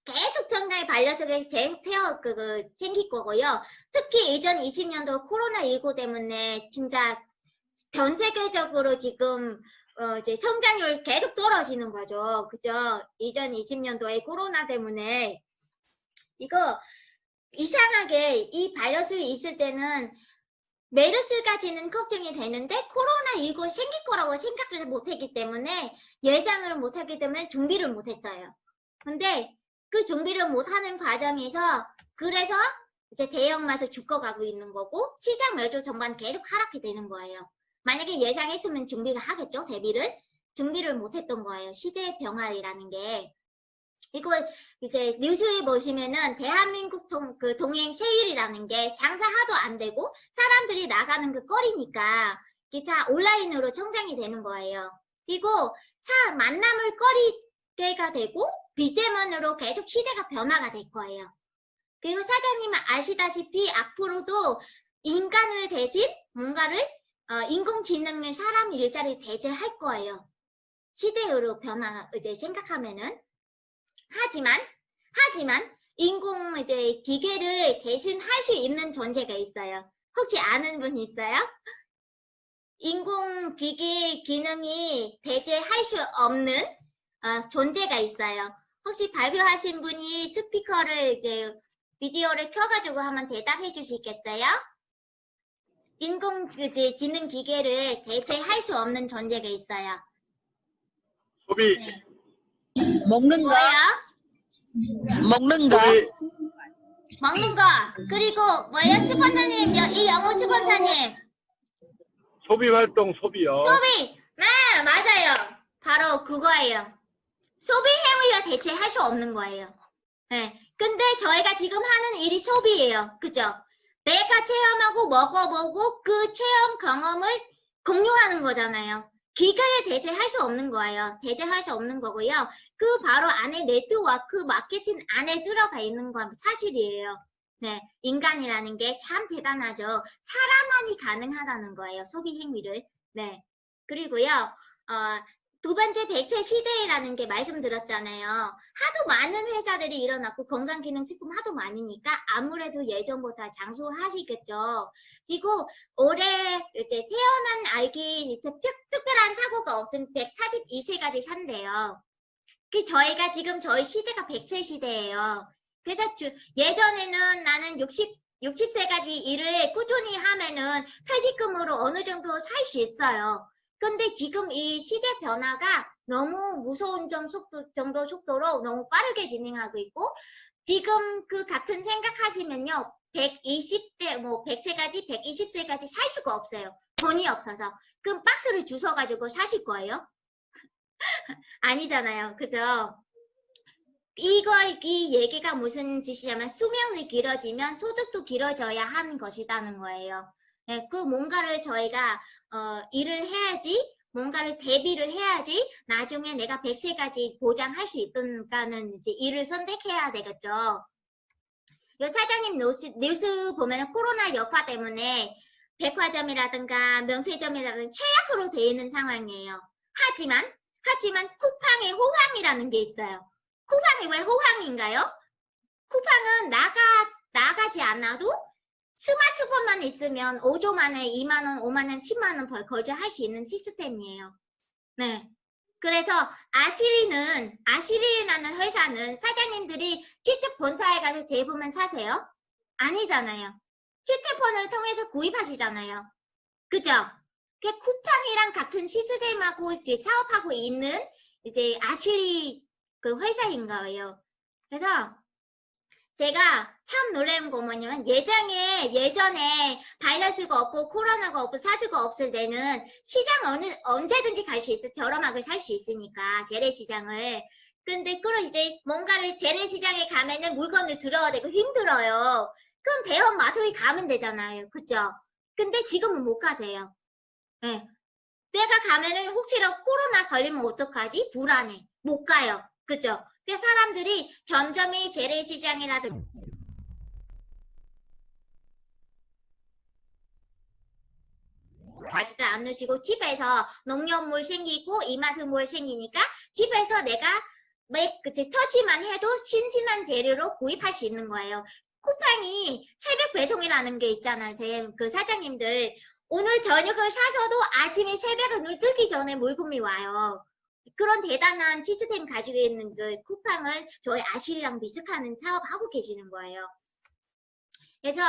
계속 정당의 반려석에 계속 생길 거고요. 특히 2020년도 코로나19 때문에 진짜 전 세계적으로 지금 이제 성장률 계속 떨어지는 거죠. 그죠? 2020년도에 코로나 때문에 이거 이상하게 이 바이러스 있을 때는 메르스까지는 걱정이 되는데 코로나19 생길 거라고 생각을 못했기 때문에 예상을 못하기 때문에 준비를 못했어요. 근데 그 준비를 못하는 과정에서 그래서 이제 대형마트 죽어가고 있는 거고 시장 멸조 전반 계속 하락이 되는 거예요. 만약에 예상했으면 준비를 하겠죠. 대비를. 준비를 못했던 거예요. 시대의 변화라는 게. 이거 이제 뉴스에 보시면은 대한민국 동행 세일이라는 게 장사 하도 안 되고 사람들이 나가는 그 거리니까 기차 온라인으로 청장이 되는 거예요. 그리고 만남을 거리게가 되고 비대면으로 계속 시대가 변화가 될 거예요. 그리고 사장님은 아시다시피 앞으로도 인간을 대신 뭔가를 인공지능을 사람 일자리 대체할 거예요. 시대로 변화 이제 생각하면은 하지만 인공 이제 기계를 대신할 수 있는 존재가 있어요. 혹시 아는 분 있어요? 인공 기계 기능이 대체할 수 없는 존재가 있어요. 혹시 발표하신 분이 스피커를 이제 비디오를 켜가지고 한번 대답해 주시겠어요? 인공 지능 기계를 대체할 수 없는 존재가 있어요. 소비. 네. 먹는 거. 뭐요? 먹는 거. 소비. 먹는 거. 그리고 뭐요? 스폰서님, 이 영어 스폰서님. 소비 활동 소비요. 소비. 네, 맞아요. 바로 그거예요. 소비 행위가 대체할 수 없는 거예요. 네. 근데 저희가 지금 하는 일이 소비예요. 그죠? 내가 체험하고 먹어보고 그 체험 경험을 공유하는 거잖아요. 기계를 대체할 수 없는 거예요. 대체할 수 없는 거고요. 그 바로 안에 네트워크 마케팅 안에 들어가 있는 건 사실이에요. 네, 인간이라는 게 참 대단하죠. 사람만이 가능하다는 거예요. 소비 행위를. 네. 그리고요. 두 번째 대체 시대라는 게 말씀드렸잖아요. 하도 많은 회사들이 일어났고 건강기능식품 하도 많으니까 아무래도 예전보다 장수하시겠죠. 그리고 올해 이제 태어난 아기 특별한 사고가 없으면 142세까지 산대요. 그 저희가 지금 저희 시대가 100세 시대예요. 그래서 예전에는 나는 60세까지 일을 꾸준히 하면은 퇴직금으로 어느 정도 살 수 있어요. 근데 지금 이 시대 변화가 너무 무서운 정도 속도로 너무 빠르게 진행하고 있고 지금 그 같은 생각하시면요. 120대 뭐 100세까지 120세까지 살 수가 없어요. 돈이 없어서. 그럼 박스를 주워가지고 사실 거예요? 아니잖아요. 그죠? 이 얘기가 무슨 뜻이냐면 수명이 길어지면 소득도 길어져야 하는 것이라는 거예요. 네, 그 뭔가를 저희가 일을 해야지 뭔가를 대비를 해야지 나중에 내가 100세까지 보장할 수 있다는 이제 일을 선택해야 되겠죠. 요 사장님 뉴스 보면 코로나 여파 때문에 백화점이라든가 명세점이라든가 최악으로 되어 있는 상황이에요. 하지만 쿠팡에 호황이라는 게 있어요. 쿠팡이 왜 호황인가요? 쿠팡은 나가지 않아도 스마트폰만 있으면 5조 만에 2만원, 5만원, 10만원 벌 거래할 수 있는 시스템이에요. 네. 그래서 아시리라는 회사는 사장님들이 직접 본사에 가서 제품을 사세요? 아니잖아요. 휴대폰을 통해서 구입하시잖아요. 그죠? 그 쿠팡이랑 같은 시스템하고 이제 사업하고 있는 이제 아시리 그 회사인 거예요. 그래서 제가 참 놀라운 거 뭐냐면 예전에 바이러스가 없고 코로나가 없고 사주가 없을 때는 시장 언제든지 갈 수 있어. 저렴하게 살 수 있으니까 재래시장을. 근데 그럼 이제 뭔가를 재래시장에 가면은 물건을 들어야 되고 힘들어요. 그럼 대형 마트에 가면 되잖아요. 그죠? 근데 지금은 못 가세요. 네. 내가 가면은 혹시라도 코로나 걸리면 어떡하지? 불안해. 못 가요. 그죠? 그래서 사람들이 점점 이 재래시장이라든가 가지도 않으시고 집에서 농협몰 생기고 이마트몰 생기니까 집에서 내가 터치만 해도 신선한 재료로 구입할 수 있는 거예요. 쿠팡이 새벽 배송이라는 게 있잖아요. 그 사장님들 오늘 저녁을 사서도 아침에 새벽에 눈 뜨기 전에 물품이 와요. 그런 대단한 시스템 가지고 있는 그 쿠팡을 저희 아실이랑 비슷한 사업 하고 계시는 거예요. 그래서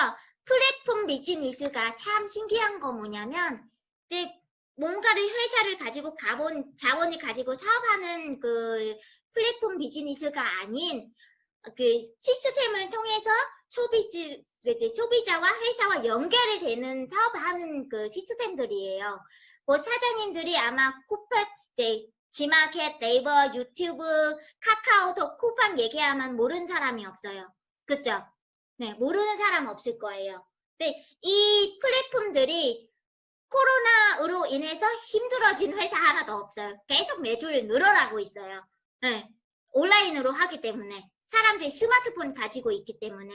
플랫폼 비즈니스가 참 신기한 거 뭐냐면 이제 뭔가를 회사를 가지고 자본을 가지고 사업하는 그 플랫폼 비즈니스가 아닌 그 시스템을 통해서 소비자와 회사와 연결이 되는 사업하는 그 시스템들이에요. 뭐 사장님들이 아마 쿠팡, 지마켓, 네이버, 유튜브, 카카오톡, 쿠팡 얘기하면 모르는 사람이 없어요. 그죠? 네, 모르는 사람 없을 거예요. 근데 이 플랫폼들이 코로나로 인해서 힘들어진 회사 하나도 없어요. 계속 매출 늘어나고 있어요. 네, 온라인으로 하기 때문에. 사람들이 스마트폰 가지고 있기 때문에.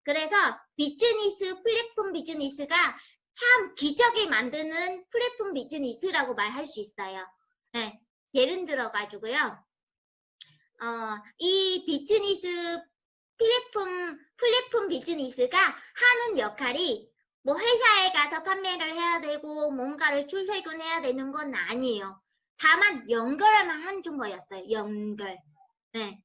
그래서 비즈니스, 플랫폼 비즈니스가 참 기적이 만드는 플랫폼 비즈니스라고 말할 수 있어요. 네, 예를 들어가지고요. 이 비즈니스 플랫폼 비즈니스가 하는 역할이 뭐 회사에 가서 판매를 해야 되고 뭔가를 출퇴근해야 되는 건 아니에요. 다만 연결만 하는 거였어요. 연결. 네.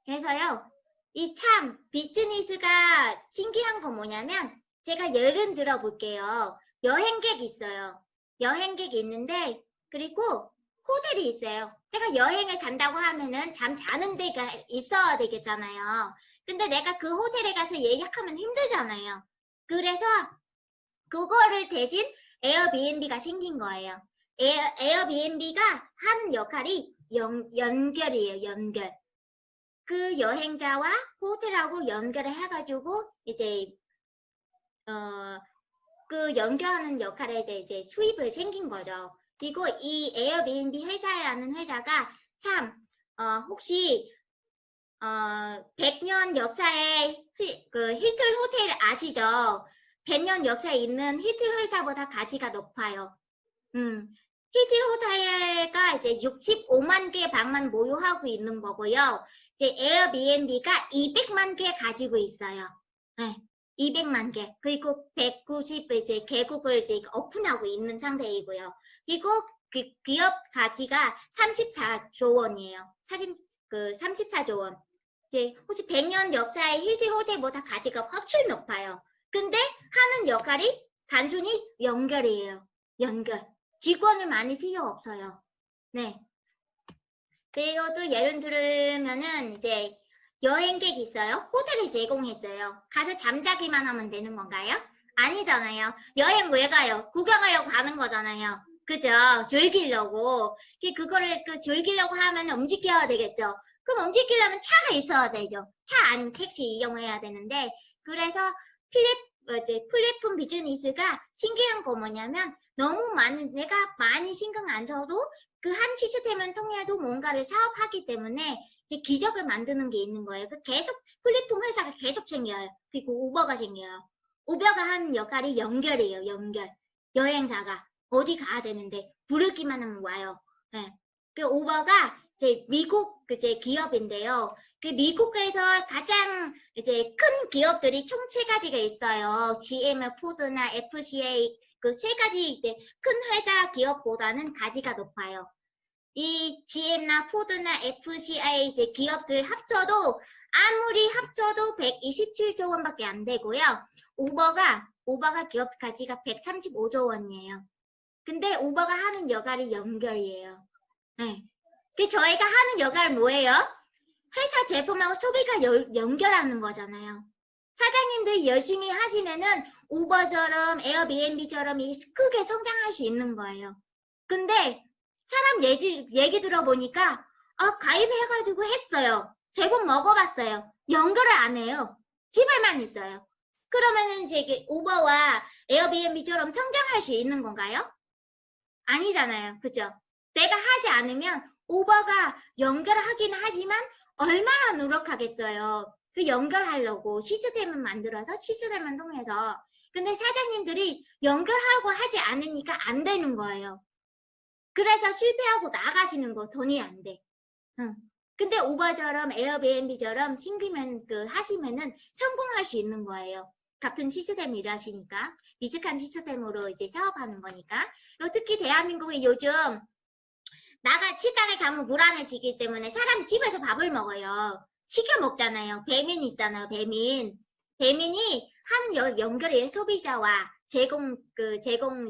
그래서요. 이 참 비즈니스가 신기한 거 뭐냐면 제가 예를 들어 볼게요. 여행객이 있어요. 여행객이 있는데 그리고 호텔이 있어요. 내가 여행을 간다고 하면은 잠 자는 데가 있어야 되겠잖아요. 근데 내가 그 호텔에 가서 예약하면 힘들잖아요. 그래서 그거를 대신 에어비앤비가 생긴 거예요. 에어비앤비가 하는 역할이 연결이에요. 연결. 그 여행자와 호텔하고 연결을 해가지고 이제 그 연결하는 역할에 이제 수입을 생긴 거죠. 그리고 이 에어비앤비 회사라는 회사가 참 혹시 100년 역사의 그 힐튼 호텔 아시죠? 100년 역사에 있는 힐튼 호텔보다 가치가 높아요. 힐튼 호텔가 이제 65만 개 방만 보유하고 있는 거고요. 이제 에어비앤비가 200만 개 가지고 있어요. 네, 200만 개. 그리고 190 이제 개국을 이제 오픈하고 있는 상태이고요. 그리고 그 기업 가치가 34조 원이에요. 34조 원. 이제 혹시 100년 역사의 힐튼 호텔보다 가치가 훨씬 높아요. 근데 하는 역할이 단순히 연결이에요. 연결. 직원을 많이 필요 없어요. 네. 그리고 또 예를 들면은 이제 여행객이 있어요. 호텔을 제공했어요. 가서 잠자기만 하면 되는 건가요? 아니잖아요. 여행 왜 가요? 구경하려고 가는 거잖아요. 그죠? 즐기려고. 그거를 즐기려고 하면 움직여야 되겠죠. 그럼 움직이려면 차가 있어야 되죠. 차 아니면 택시 이용해야 되는데 그래서 플랫폼 비즈니스가 신기한 거 뭐냐면 너무 내가 많이 신경 안 써도 그 한 시스템을 통해도 뭔가를 사업하기 때문에 이제 기적을 만드는 게 있는 거예요. 계속 플랫폼 회사가 계속 생겨요. 그리고 우버가 생겨요. 우버가 하는 역할이 연결이에요. 연결. 여행자가 어디 가야 되는데 부르기만 하면 와요. 네. 그 우버가 이제 미국 이제 기업인데요. 그 미국에서 가장 이제 큰 기업들이 총 3가지가 있어요. GM, 푸드나 FCA 그 3가지 이제 큰 회사 기업보다는 가치가 높아요. 이 GM나 푸드나 FCI 이제 기업들 합쳐도 아무리 합쳐도 127조 원밖에 안 되고요. 우버가 기업 가치가 135조 원이에요. 근데 우버가 하는 역할이 연결이에요. 네. 그 저희가 하는 역할 뭐예요? 회사 제품하고 소비가 연결하는 거잖아요. 사장님들 열심히 하시면은 우버처럼 에어비앤비처럼 크게 성장할 수 있는 거예요. 근데 사람 얘기 들어보니까 가입해가지고 했어요. 제품 먹어봤어요. 연결을 안 해요. 집에만 있어요. 그러면은 이제 우버와 에어비앤비처럼 성장할 수 있는 건가요? 아니잖아요. 그죠? 내가 하지 않으면 우버가 연결하긴 하지만 얼마나 노력하겠어요. 그 연결하려고 시스템을 만들어서 시스템을 통해서. 근데 사장님들이 연결하려고 하지 않으니까 안 되는 거예요. 그래서 실패하고 나가시는 거 돈이 안 돼. 응. 근데 우버처럼 에어비앤비처럼 신기면 하시면은 성공할 수 있는 거예요. 같은 시스템 일하시니까 비슷한 시스템으로 이제 사업하는 거니까. 특히 대한민국이 요즘 식당에 가면 불안해지기 때문에 사람이 집에서 밥을 먹어요. 시켜 먹잖아요. 배민 있잖아요. 배민이 하는 연결해 소비자와 제공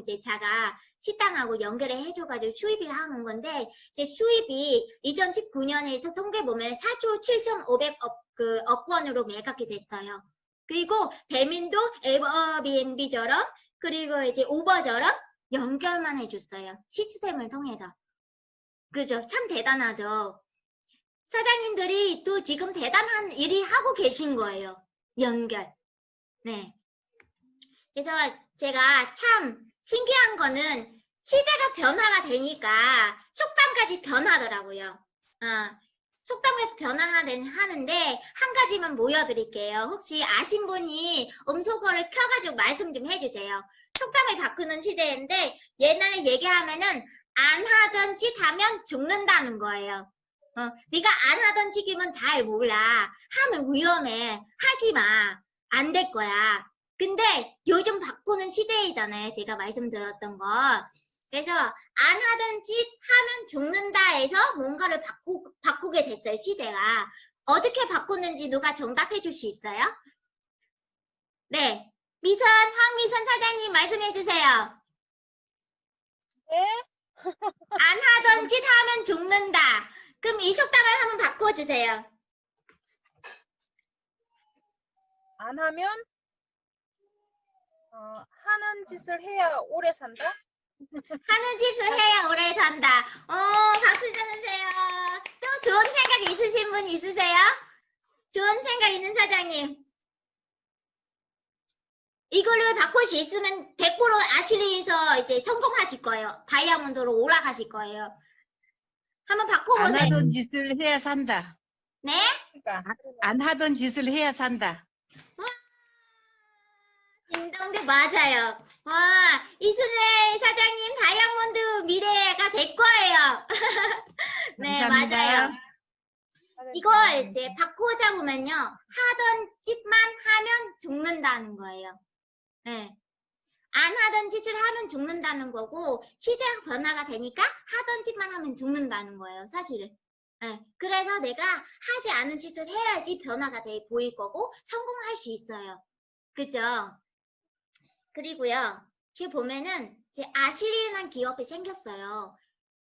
이제 자가 식당하고 연결해 해줘가지고 수입을 하는 건데, 제 수입이 2019년에서 통계 보면 4조 7,500억 원으로 매각이 됐어요. 그리고 배민도 에어비앤비처럼 그리고 이제 우버처럼 연결만 해줬어요. 시스템을 통해서. 그죠? 참 대단하죠. 사장님들이 또 지금 대단한 일이 하고 계신 거예요. 연결. 네. 그래서 제가 참 신기한 거는 시대가 변화가 되니까 속담까지 변하더라고요. 속담까지 변화하는데 한 가지만 보여드릴게요. 혹시 아신 분이 음소거를 켜가지고 말씀 좀 해주세요. 속담을 바꾸는 시대인데 옛날에 얘기하면은 안 하던 짓 하면 죽는다는 거예요. 네가 안 하던 짓이면 잘 몰라. 하면 위험해. 하지 마. 안 될 거야. 근데 요즘 바꾸는 시대이잖아요. 제가 말씀드렸던 거. 그래서 안 하던 짓 하면 죽는다 해서 뭔가를 바꾸게 됐어요. 시대가. 어떻게 바꾸는지 누가 정답해 줄 수 있어요? 네. 황미선 사장님 말씀해 주세요. 네? 안 하던 짓 하면 죽는다. 그럼 이 속담을 한번 바꿔주세요. 안 하면 하는 짓을 해야 오래 산다? 하는 짓을 해야 오래 산다. 박수 쳐주세요. 또 좋은 생각 있으신 분 있으세요? 좋은 생각 있는 사장님. 이거를 바꿀 수 있으면 100% 아시리에서 이제 성공하실 거예요. 다이아몬드로 올라가실 거예요. 한번 안 바꿔보세요. 하던 짓을 해야 산다. 네? 그러니까 안 하던 짓을 해야 산다. 딩동대 맞아요. 와, 이순례 사장님 다이아몬드 미래가 될 거예요. 네, 감사합니다. 맞아요. 이거 이제 바꾸자 보면요. 하던 짓만 하면 죽는다는 거예요. 네. 안 하던 짓을 하면 죽는다는 거고, 시대가 변화가 되니까 하던 짓만 하면 죽는다는 거예요, 사실은. 네. 그래서 내가 하지 않은 짓을 해야지 변화가 보일 거고, 성공할 수 있어요. 그죠? 그리고요, 지금 보면은, 이제 아시리라는 기업이 생겼어요.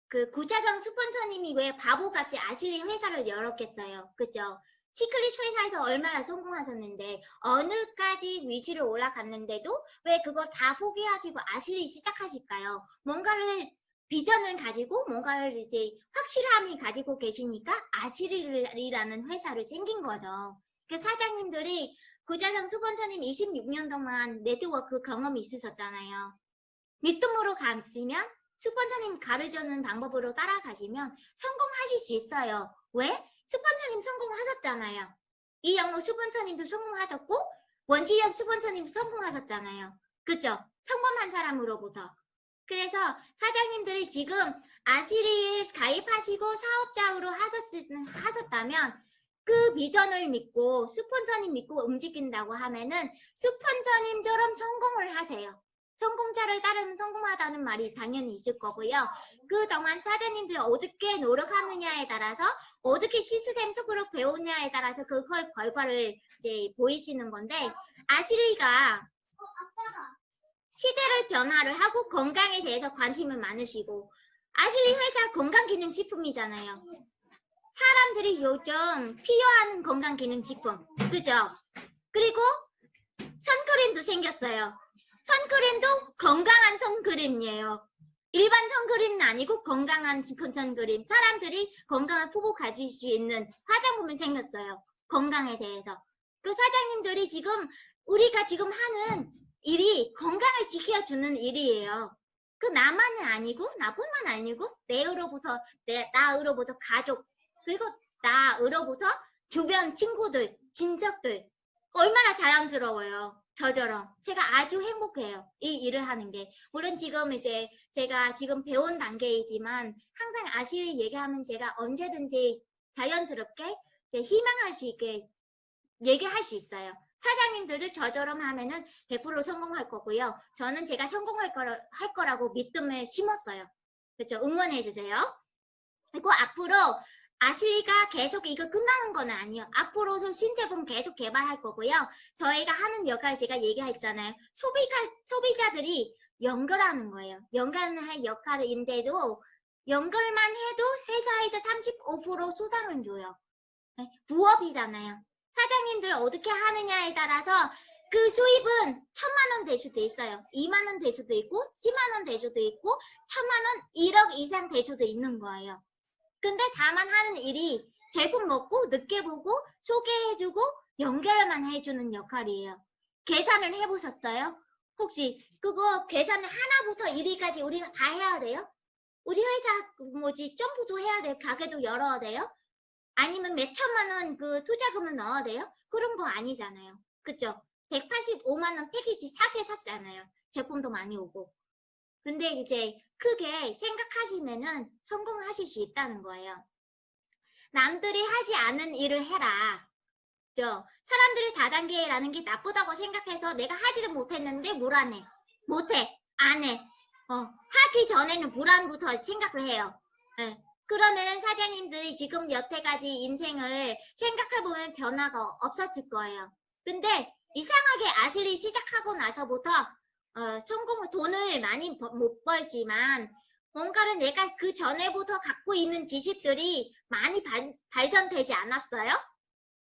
그 구자정 스폰서님이 왜 바보같이 아시리 회사를 열었겠어요. 그죠? 시클릿 회사에서 얼마나 성공하셨는데 어느까지 위치를 올라갔는데도 왜 그걸 다 포기하시고 아시리 시작하실까요? 뭔가를 비전을 가지고 뭔가를 이제 확실함이 가지고 계시니까 아시리라는 회사를 생긴 거죠. 그 사장님들이 구자정 스폰서님 26년 동안 네트워크 경험이 있으셨잖아요. 믿음으로 갔으면 스폰서님 가르쳐주는 방법으로 따라가시면 성공하실 수 있어요. 왜? 스폰서님 성공하셨잖아요. 이영옥 스폰서님도 성공하셨고 원지연 스폰서님도 성공하셨잖아요. 그죠? 평범한 사람으로부터. 그래서 사장님들이 지금 아시리에 가입하시고 사업자로 하셨다면 그 비전을 믿고 스폰서님 믿고 움직인다고 하면은 스폰서님처럼 성공을 하세요. 성공자를 따르면 성공하다는 말이 당연히 있을 거고요. 그동안 사장님들이 어떻게 노력하느냐에 따라서 어떻게 시스템 속으로 배우냐에 따라서 그 결과를 이제 보이시는 건데 아시리가 시대를 변화를 하고 건강에 대해서 관심을 많으시고 아시리 회사 건강기능식품이잖아요. 사람들이 요즘 필요한 건강기능식품. 그죠? 그리고 선크림도 생겼어요. 선크림도 건강한 선크림이에요. 일반 선크림은 아니고 건강한 선크림. 사람들이 건강한 피부 가질 수 있는 화장품이 생겼어요. 건강에 대해서. 그 사장님들이 지금 우리가 지금 하는 일이 건강을 지켜주는 일이에요. 그 나만은 아니고 나뿐만 아니고 나으로부터 가족 그리고 나으로부터 주변 친구들, 친척들 얼마나 자연스러워요. 저처럼 제가 아주 행복해요. 이 일을 하는 게. 물론 지금 이제 제가 지금 배운 단계이지만 항상 아시리 얘기하면 제가 언제든지 자연스럽게 이제 희망할 수 있게 얘기할 수 있어요. 사장님들도 저처럼 하면은 100% 성공할 거고요. 저는 제가 성공할 거라고 믿음을 심었어요. 그렇죠? 응원해 주세요. 그리고 앞으로 아시리가 계속 이거 끝나는 건 아니에요. 앞으로도 신제품 계속 개발할 거고요. 저희가 하는 역할 제가 얘기했잖아요. 소비자들이 연결하는 거예요. 연결하는 역할인데도 연결만 해도 회사에서 35% 수당을 줘요. 네, 부업이잖아요. 사장님들 어떻게 하느냐에 따라서 그 수입은 1,000만 원 될 수도 있어요. 2만 원 될 수도 있고 10만 원 될 수도 있고 1,000만 원, 1억 이상 될 수도 있는 거예요. 근데 다만 하는 일이 제품 먹고 늦게 보고 소개해주고 연결만 해주는 역할이에요. 계산을 해보셨어요? 혹시 그거 계산을 하나부터 1위까지 우리가 다 해야 돼요? 우리 회사 점프도 해야 돼요? 가게도 열어야 돼요? 아니면 몇 천만 원 그 투자금을 넣어야 돼요? 그런 거 아니잖아요. 그쵸? 185만 원 패키지 사게 샀잖아요. 제품도 많이 오고. 근데 이제 크게 생각하시면은 성공하실 수 있다는 거예요. 남들이 하지 않은 일을 해라. 사람들이 다단계라는 게 나쁘다고 생각해서 내가 하지도 못했는데 뭘 안 해? 못해. 안 해. 하기 전에는 불안부터 생각을 해요. 네. 그러면 사장님들이 지금 여태까지 인생을 생각해보면 변화가 없었을 거예요. 근데 이상하게 아실리 시작하고 나서부터 돈을 많이 못 벌지만 뭔가를 내가 그 전에부터 갖고 있는 지식들이 많이 발전되지 않았어요?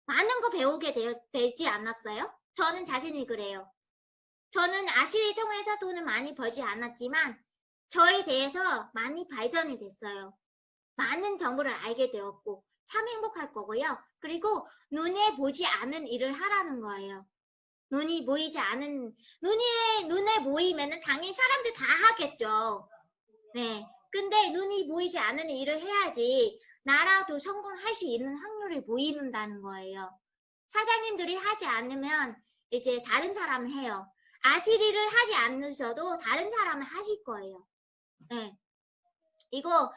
많은 거 배우게 되지 않았어요? 저는 자신이 그래요. 저는 아실리 통해서 돈을 많이 벌지 않았지만 저에 대해서 많이 발전이 됐어요. 많은 정보를 알게 되었고 참 행복할 거고요. 그리고 눈에 보지 않은 일을 하라는 거예요. 눈에 보이면은 당연히 사람들 다 하겠죠. 네. 근데 눈이 보이지 않는 일을 해야지 나라도 성공할 수 있는 확률이 보인다는 거예요. 사장님들이 하지 않으면 이제 다른 사람을 해요. 아시리를 하지 않으셔도 다른 사람을 하실 거예요. 네. 이거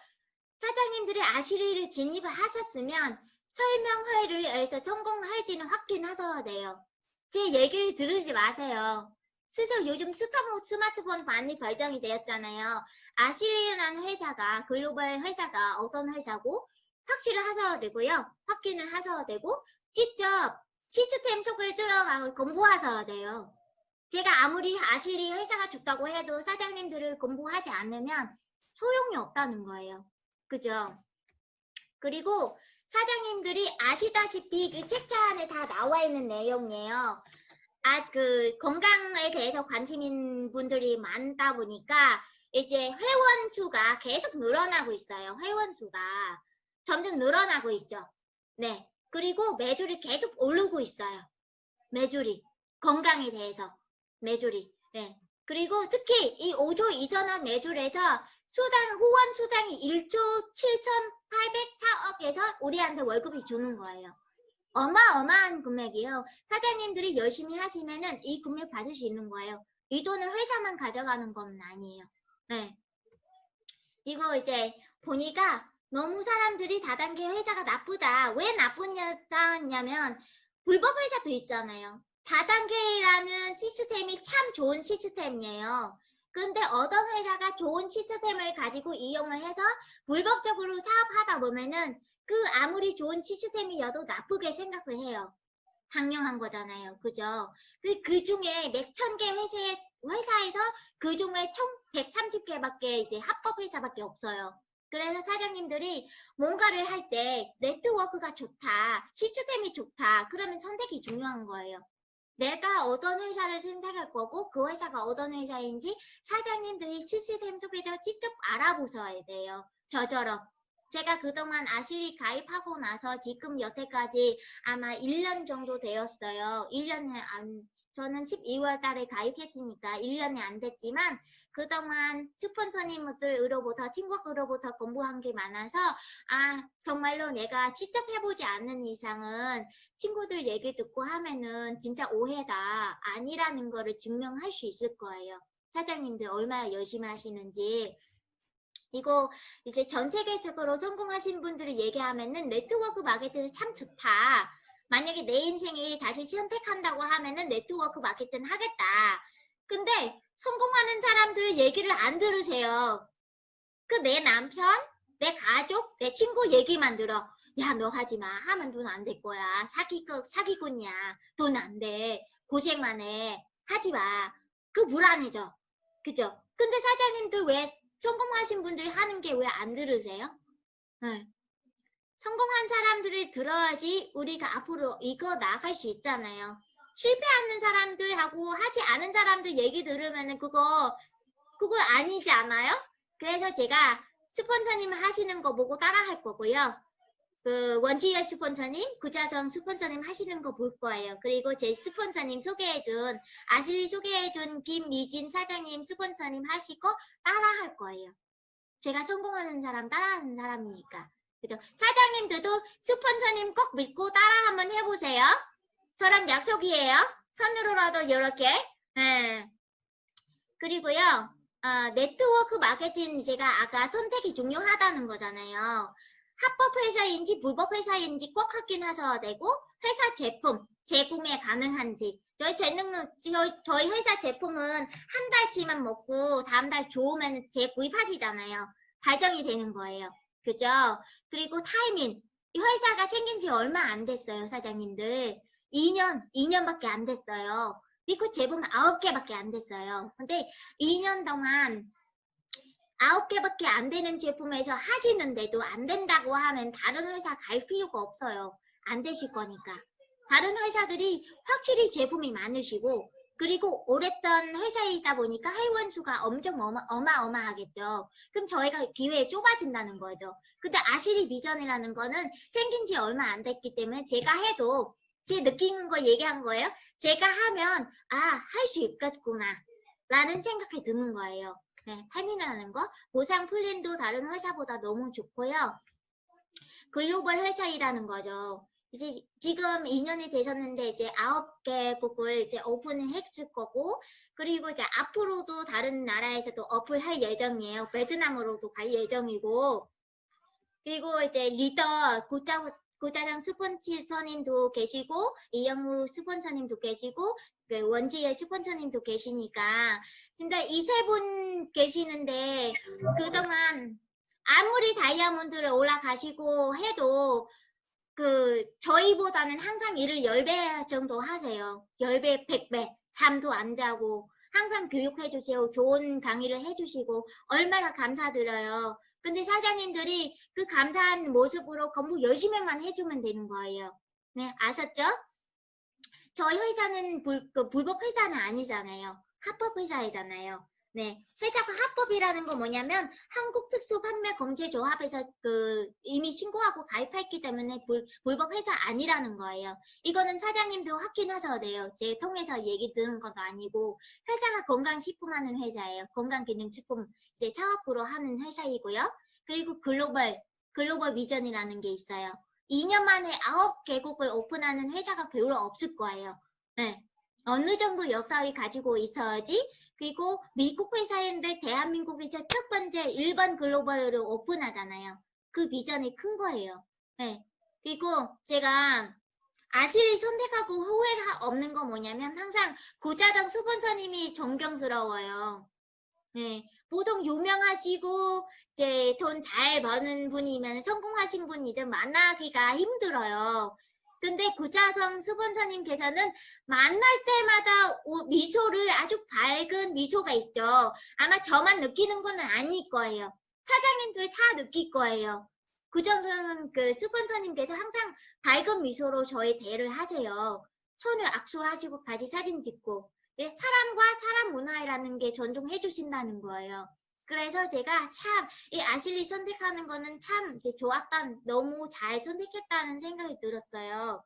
사장님들이 아시리를 진입을 하셨으면 설명회를 해서 성공할지는 확인하셔야 돼요. 제 얘기를 들으지 마세요. 스스로 요즘 스마트폰 많이 발전이 되었잖아요. 아시리라는 회사가 글로벌 회사가 어떤 회사고 확실히 하셔야 되고요. 확인을 하셔야 되고 직접 시스템 속에 들어가고 공부하셔야 돼요. 제가 아무리 아시리 회사가 좋다고 해도 사장님들을 공부하지 않으면 소용이 없다는 거예요. 그죠? 그리고 사장님들이 아시다시피 그 책자 안에 다 나와 있는 내용이에요. 그 건강에 대해서 관심인 분들이 많다 보니까 이제 회원 수가 계속 늘어나고 있어요. 회원 수가 점점 늘어나고 있죠. 네. 그리고 매출이 계속 오르고 있어요. 매출이 건강에 대해서 매출이. 네. 그리고 특히 이 5조 이전한 매출에서 후원 수당이 1조 7,804억에서 우리한테 월급이 주는 거예요. 어마어마한 금액이에요. 사장님들이 열심히 하시면은 이 금액 받을 수 있는 거예요. 이 돈을 회사만 가져가는 건 아니에요. 네. 이거 이제 보니까 너무 사람들이 다단계 회사가 나쁘다. 왜 나쁘냐면 불법 회사도 있잖아요. 다단계라는 시스템이 참 좋은 시스템이에요. 근데 어떤 회사가 좋은 시스템을 가지고 이용을 해서 불법적으로 사업하다 보면은 그 아무리 좋은 시스템이어도 나쁘게 생각을 해요. 당연한 거잖아요. 그죠? 그 중에 몇천 개 회사에서 그 중에 총 130개밖에 이제 합법 회사밖에 없어요. 그래서 사장님들이 뭔가를 할 때 네트워크가 좋다, 시스템이 좋다, 그러면 선택이 중요한 거예요. 내가 어떤 회사를 선택할 거고 그 회사가 어떤 회사인지 사장님들이 시스템 속에서 직접 알아보셔야 돼요. 저처럼. 제가 그동안 아시리 가입하고 나서 지금 여태까지 아마 1년 정도 되었어요. 1년에 저는 12월 달에 가입했으니까 1년이 안 됐지만 그동안 스폰서님들으로부터 팀워크로부터 공부한 게 많아서 정말로 내가 직접 해보지 않는 이상은 친구들 얘기 듣고 하면은 진짜 오해다 아니라는 거를 증명할 수 있을 거예요. 사장님들 얼마나 열심히 하시는지. 이거 이제 전 세계적으로 성공하신 분들을 얘기하면은 네트워크 마케팅이 참 좋다. 만약에 내 인생이 다시 선택한다고 하면은 네트워크 마케팅 하겠다. 근데 성공하는 사람들 얘기를 안 들으세요. 그 내 남편, 내 가족, 내 친구 얘기만 들어. 야, 너 하지 마. 하면 돈 안 될 거야. 사기꾼이야. 돈 안 돼. 고생만 해. 하지 마. 그 불안해져. 그죠? 근데 사장님들 왜 성공하신 분들이 하는 게 왜 안 들으세요? 네. 성공한 사람들을 들어야지 우리가 앞으로 이거 나갈 수 있잖아요. 실패하는 사람들하고 하지 않은 사람들 얘기 들으면은 그거 아니지 않아요? 그래서 제가 스폰서님 하시는 거 보고 따라 할 거고요. 그 원지혜 스폰서님, 구자정 스폰서님 하시는 거 볼 거예요. 그리고 제 스폰서님 소개해준 아실리 소개해준 김미진 사장님 스폰서님 하시고 따라 할 거예요. 제가 성공하는 사람 따라하는 사람이니까. 그죠? 사장님들도 스폰서님 꼭 믿고 따라 한번 해보세요. 저랑 약속이에요. 손으로라도 이렇게. 네. 그리고요. 네트워크 마케팅 제가 아까 선택이 중요하다는 거잖아요. 합법 회사인지 불법 회사인지 꼭 확인하셔야 되고 회사 제품 재구매 가능한지 저희 회사 제품은 한 달치만 먹고 다음 달 좋으면 재구입하시잖아요. 발정이 되는 거예요. 그죠? 그리고 타이밍 이 회사가 생긴 지 얼마 안 됐어요. 사장님들 2년밖에 안 됐어요. 그리고 제품 9개밖에 안 됐어요. 근데 2년 동안 9개밖에 안 되는 제품에서 하시는데도 안 된다고 하면 다른 회사 갈 필요가 없어요. 안 되실 거니까. 다른 회사들이 확실히 제품이 많으시고 그리고 오랫동안 회사에 있다 보니까 회원 수가 엄청 어마어마하겠죠. 그럼 저희가 기회에 좁아진다는 거죠. 근데 아시리 비전이라는 거는 생긴 지 얼마 안 됐기 때문에 제가 해도 제 느끼는 거 얘기한 거예요. 제가 하면 할 수 있겠구나 라는 생각이 드는 거예요. 네, 타이밍이라는 거 보상 플랜도 다른 회사보다 너무 좋고요. 글로벌 회사이라는 거죠. 이제 지금 2년이 되셨는데 이제 9개국을 이제 오픈했을 거고 그리고 이제 앞으로도 다른 나라에서도 어플할 예정이에요. 베트남으로도 갈 예정이고 그리고 이제 리더 구자정 스폰서님도 계시고 이영우 스폰서님도 계시고 그 원지혜 스폰서님도 계시니까 진짜 이 세 분 계시는데 그동안 아무리 다이아몬드를 올라가시고 해도 그 저희보다는 항상 일을 10배 정도 하세요. 10배, 100배 잠도 안 자고 항상 교육해 주시고 좋은 강의를 해주시고 얼마나 감사드려요. 근데 사장님들이 그 감사한 모습으로 공부 열심히만 해주면 되는 거예요. 네, 아셨죠? 저희 회사는 불법 회사는 아니잖아요. 합법 회사이잖아요. 네, 회사가 합법이라는 건 뭐냐면 한국특수판매검체조합에서 이미 신고하고 가입했기 때문에 불법 회사 아니라는 거예요. 이거는 사장님도 확인하셔야 돼요. 제 통해서 얘기 들은 것도 아니고 회사가 건강식품하는 회사예요. 건강기능식품 이제 사업으로 하는 회사이고요. 그리고 글로벌 비전이라는 게 있어요. 2년 만에 9개국을 오픈하는 회사가 별로 없을 거예요. 네. 어느 정도 역사를 가지고 있어야지. 그리고 미국 회사인데 대한민국에서 첫 번째 일반 글로벌을 오픈하잖아요. 그 비전이 큰 거예요. 네. 그리고 제가 아시리 선택하고 후회가 없는 건 뭐냐면 항상 구자정 스폰서님이 존경스러워요. 네. 보통 유명하시고 이제 돈 잘 버는 분이면 성공하신 분이든 만나기가 힘들어요. 근데 구자정 스폰서님께서는 만날 때마다 미소를 아주 밝은 미소가 있죠. 아마 저만 느끼는 건 아닐 거예요. 사장님들 다 느낄 거예요. 구자정 스폰서님께서 항상 밝은 미소로 저희 대를 하세요. 손을 악수하시고 같이 사진 찍고 사람과 사람 문화라는 게 존중해 주신다는 거예요. 그래서 제가 참 이 아실리 선택하는 거는 참 좋았던 너무 잘 선택했다는 생각이 들었어요.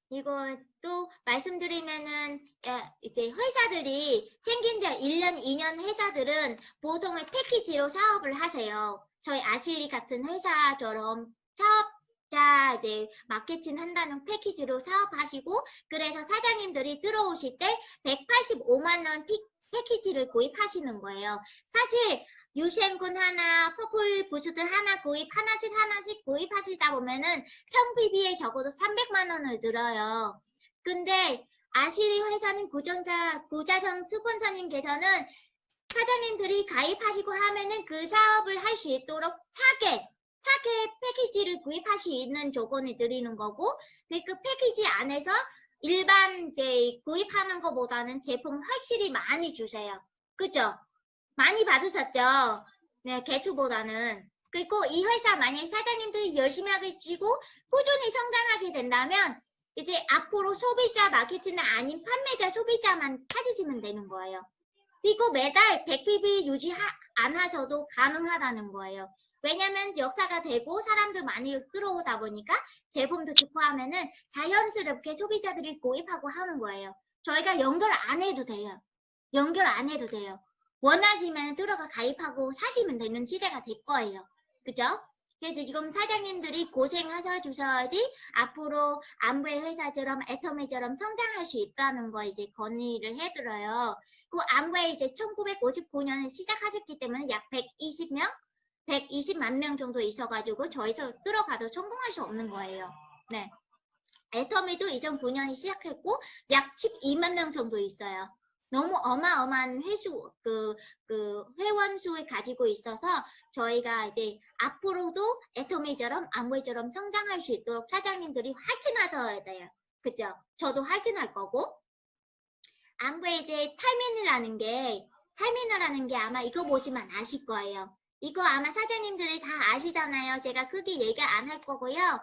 이거 또 말씀드리면은 이제 회사들이 생긴 지 1년, 2년 회사들은 보통의 패키지로 사업을 하세요. 저희 아실리 같은 회사처럼 사업자 이제 마케팅 한다는 패키지로 사업하시고 그래서 사장님들이 들어오실 때 185만 원 패키지를 구입하시는 거예요. 사실 유생군 하나, 퍼플 부스트 하나 구입, 하나씩 구입하시다 보면은 청 PB에 적어도 300만 원을 들어요. 근데 아시리 회사는 구자성 스폰서님께서는 사장님들이 가입하시고 하면은 그 사업을 할 수 있도록 차게 패키지를 구입할 수 있는 조건을 드리는 거고, 그 패키지 안에서 일반 이제 구입하는 것보다는 제품 확실히 많이 주세요. 그죠? 많이 받으셨죠? 네, 개수보다는. 그리고 이 회사 만약에 사장님들이 열심히 하시고 꾸준히 성장하게 된다면 이제 앞으로 소비자 마케팅은 아닌 판매자 소비자만 찾으시면 되는 거예요. 그리고 매달 100PB 유지 안 하셔도 가능하다는 거예요. 왜냐면 역사가 되고 사람들 많이 들어오다 보니까 제품도 좋고 하면은 자연스럽게 소비자들이 구입하고 하는 거예요. 저희가 연결 안 해도 돼요. 연결 안 해도 돼요. 원하시면 들어가 가입하고 사시면 되는 시대가 될 거예요. 그죠? 그래서 지금 사장님들이 고생하셔 주셔야지 앞으로 암웨이 회사처럼 애터미처럼 성장할 수 있다는 거 이제 건의를 해드려요. 그 암웨이 이제 1959년에 시작하셨기 때문에 약 120만 명 정도 있어가지고 저희서 들어가도 성공할 수 없는 거예요. 네. 애터미도 2009년에 시작했고 약 12만 명 정도 있어요. 너무 어마어마한 회원 수를 가지고 있어서 저희가 이제 앞으로도 애터미처럼 암웨이처럼 성장할 수 있도록 사장님들이 화이팅하셔야 돼요. 그죠? 저도 화이팅할 거고. 암웨이 이제 타이밍이라는 게 아마 이거 보시면 아실 거예요. 이거 아마 사장님들이 다 아시잖아요. 제가 크게 얘기 안 할 거고요.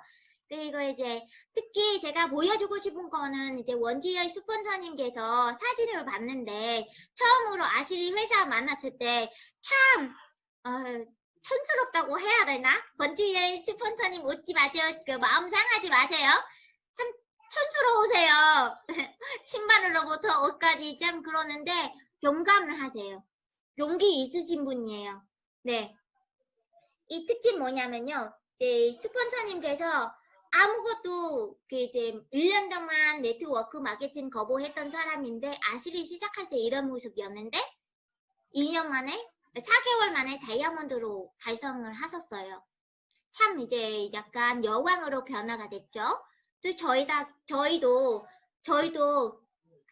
그리고 이제 특히 제가 보여주고 싶은 거는 이제 원지의 스폰서님께서 사진을 봤는데 처음으로 아시리 회사 만났을 때 참 촌스럽다고 해야 되나? 원지의 스폰서님 웃지 마세요. 그 마음 상하지 마세요. 참 촌스러우세요. 신발로부터 옷까지 참 그러는데 용감을 하세요. 용기 있으신 분이에요. 네. 이 특징 뭐냐면요. 이제 스폰서님께서 아무것도 이제 1년 동안 네트워크 마케팅 거부했던 사람인데 아시리 시작할 때 이런 모습이었는데 2년 만에 4개월 만에 다이아몬드로 달성을 하셨어요. 참 이제 약간 여왕으로 변화가 됐죠. 저희도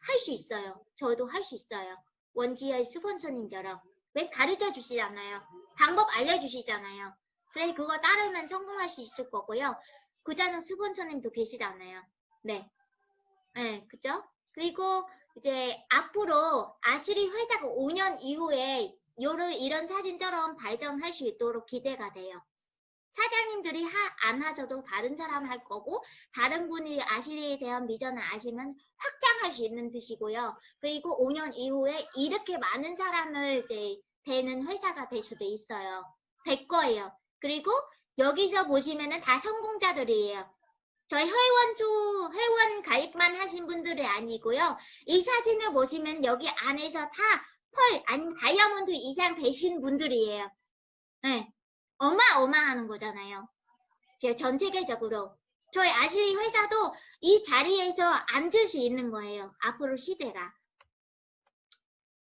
할 수 있어요. 저희도 할 수 있어요. 원지의 스폰서님처럼 왜 가르쳐 주시잖아요. 방법 알려주시잖아요. 그래 그거 따르면 성공할 수 있을 거고요. 구자는 스폰서님도 계시잖아요. 네. 네, 그죠? 그리고 이제 앞으로 아시리 회사가 5년 이후에 이런 사진처럼 발전할 수 있도록 기대가 돼요. 사장님들이 안 하셔도 다른 사람 할 거고 다른 분이 아시리에 대한 비전을 아시면 확장할 수 있는 뜻이고요. 그리고 5년 이후에 이렇게 많은 사람을 이제 되는 회사가 될 수도 있어요. 될 거예요. 그리고 여기서 보시면은 다 성공자들이에요. 저희 회원 가입만 하신 분들이 아니고요. 이 사진을 보시면 여기 안에서 다 펄 아니면 다이아몬드 이상 되신 분들이에요. 네. 어마어마하는 거잖아요. 전 세계적으로. 저희 아시리 회사도 이 자리에서 앉을 수 있는 거예요. 앞으로 시대가.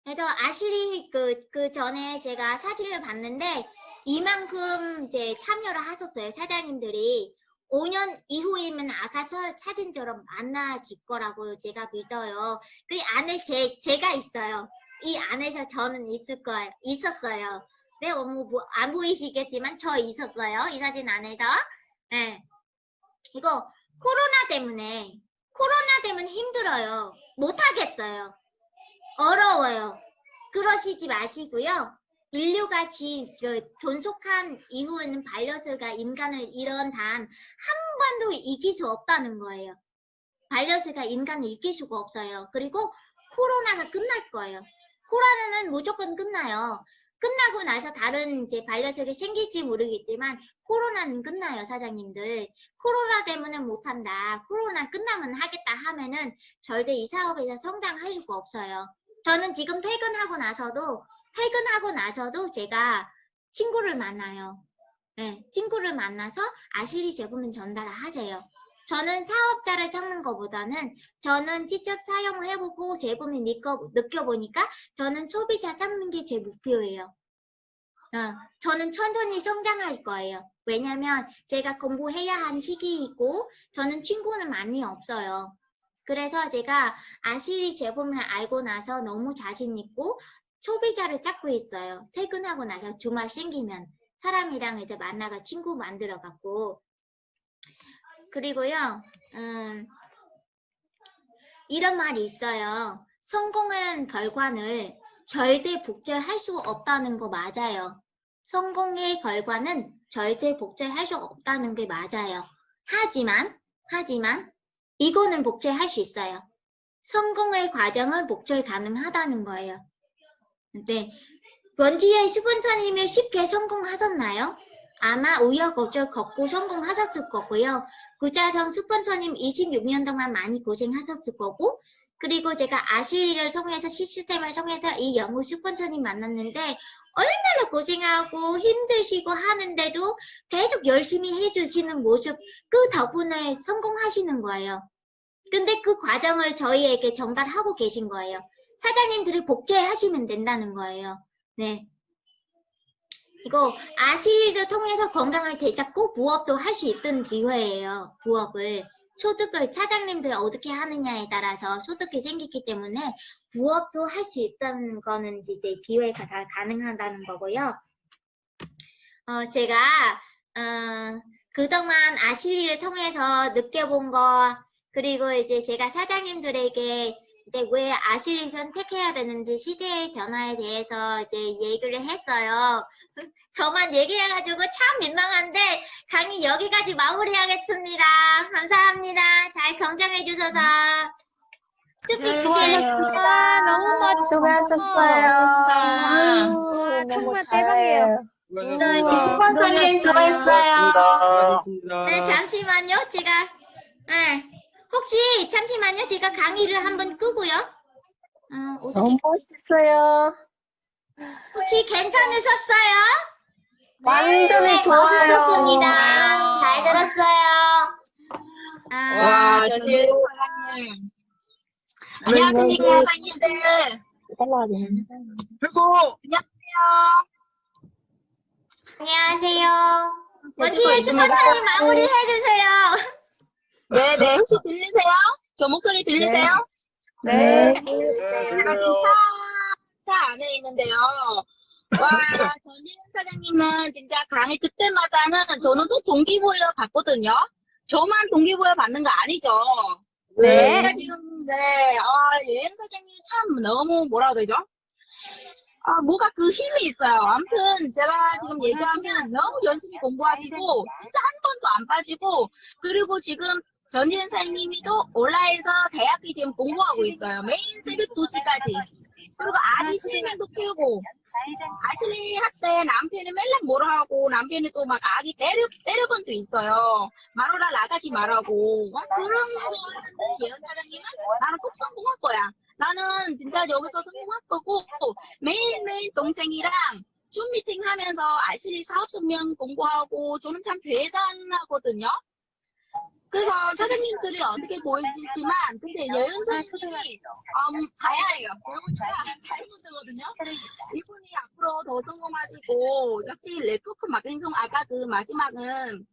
그래서 아시리 그 전에 제가 사진을 봤는데 이만큼 이제 참여를 하셨어요. 사장님들이. 5년 이후이면 아가서 사진처럼 많아질 거라고 제가 믿어요. 그 안에 제가 있어요. 이 안에서 저는 있었어요. 네, 안 보이시겠지만 저 있었어요. 이 사진 안에서. 네. 이거 코로나 때문에 힘들어요. 못하겠어요. 어려워요. 그러시지 마시고요. 인류가 존속한 이후에는 바이러스가 인간을 이런 단 한 번도 이길 수 없다는 거예요. 바이러스가 인간을 이길 수가 없어요. 그리고 코로나가 끝날 거예요. 코로나는 무조건 끝나요. 끝나고 나서 다른 이제 바이러스가 생길지 모르겠지만 코로나는 끝나요, 사장님들. 코로나 때문에 못한다. 코로나 끝나면 하겠다 하면은 절대 이 사업에서 성장할 수가 없어요. 저는 지금 퇴근하고 나서도 제가 친구를 만나요. 네, 친구를 만나서 아시리 제품을 전달을 하세요. 저는 사업자를 찾는 것보다는 저는 직접 사용을 해보고 제품을 느껴보니까 저는 소비자 찾는 게 제 목표예요. 저는 천천히 성장할 거예요. 왜냐면 제가 공부해야 한 시기이고 저는 친구는 많이 없어요. 그래서 제가 아시리 제품을 알고 나서 너무 자신 있고 소비자를 찾고 있어요. 퇴근하고 나서 주말 생기면 사람이랑 이제 만나가 친구 만들어 갖고. 그리고요, 이런 말이 있어요. 성공한 결과는 절대 복제할 수 없다는 거 맞아요. 성공의 결과는 절대 복제할 수 없다는 게 맞아요. 하지만 이거는 복제할 수 있어요. 성공의 과정은 복제 가능하다는 거예요. 근데 원지의 스폰서님이 쉽게 성공하셨나요? 아마 우여곡절 겪고 성공하셨을 거고요. 구자성 스폰서님 26년 동안 많이 고생하셨을 거고, 그리고 제가 아시리를 통해서 시스템을 통해서 이 영국 스폰서님 만났는데 얼마나 고생하고 힘드시고 하는데도 계속 열심히 해주시는 모습, 그 덕분에 성공하시는 거예요. 근데 그 과정을 저희에게 전달하고 계신 거예요. 사장님들이 복제하시면 된다는 거예요. 네. 이거 아시리를 통해서 건강을 되찾고 부업도 할 수 있던 기회예요. 부업을. 소득을 사장님들이 어떻게 하느냐에 따라서 소득이 생기기 때문에 부업도 할 수 있다는 거는 이제 기회가 다 가능하다는 거고요. 제가 그동안 아시리를 통해서 느껴본 거, 그리고 이제 제가 사장님들에게 이제 왜 아시리 선택해야 되는지 시대의 변화에 대해서 이제 얘기를 했어요. 저만 얘기해가지고 참 민망한데 강의 여기까지 마무리하겠습니다. 감사합니다. 잘 경청해주셔서. 수고하셨습니다. 너무 멋지다. 수고하셨어요. 아유, 정말 대박이에요. 스폰서님 수고했어요. 수고하셨습니다. 네, 잠시만요. 제가 혹시 잠시만요. 제가 강의를 한번 끄고요. 어떻게 너무 멋있어요. 혹시 괜찮으셨어요? 완전히 좋아요. 들었습니다. 잘 들었어요. 와, 전진 사장님. 안녕하십니까, 사장님들. 최고! 안녕하세요. 원지의 제주도 있습니다. 스폰서님 마무리 해주세요. 네네, 혹시 들리세요? 저 목소리 들리세요? 네. 제가 지금 차 안에 있는데요. 와, 전진 사장님은 진짜 강의 그때마다는 저는 또 동기부여 받거든요. 저만 동기부여 받는 거 아니죠? 네. 제가 지금, 여행 사장님 참 너무 뭐라 해야 되죠? 뭐가 그 힘이 있어요. 아무튼 제가 지금 얘기하면 너무 열심히 공부하시고 진짜 한 번도 안 빠지고, 그리고 지금 전진 사장님이도 온라인에서 대학교 지금 공부하고 있어요. 매일 새벽 2시까지. 그리고 아기 스위밍도 키우고, 아실리 학때 남편이 맨날 뭐라 하고, 남편이 또 막 아기 때려본 적도 있어요. 말하라 나가지 말라고. 그런 거 하는데 예언 사장님은 나는 꼭 성공할 거야. 나는 진짜 여기서 성공할 거고, 매일매일 동생이랑 줌 미팅 하면서 아실리 사업 설명 공부하고, 저는 참 대단하거든요. 그래서 사장님들이 어떻게 보이시지만, 근데 예은 선생님이 봐야 해요. 배우니까 잘 못하거든요. 이분이 앞으로 더 성공하시고, 역시 네트워크 마케팅 아까 그 마지막은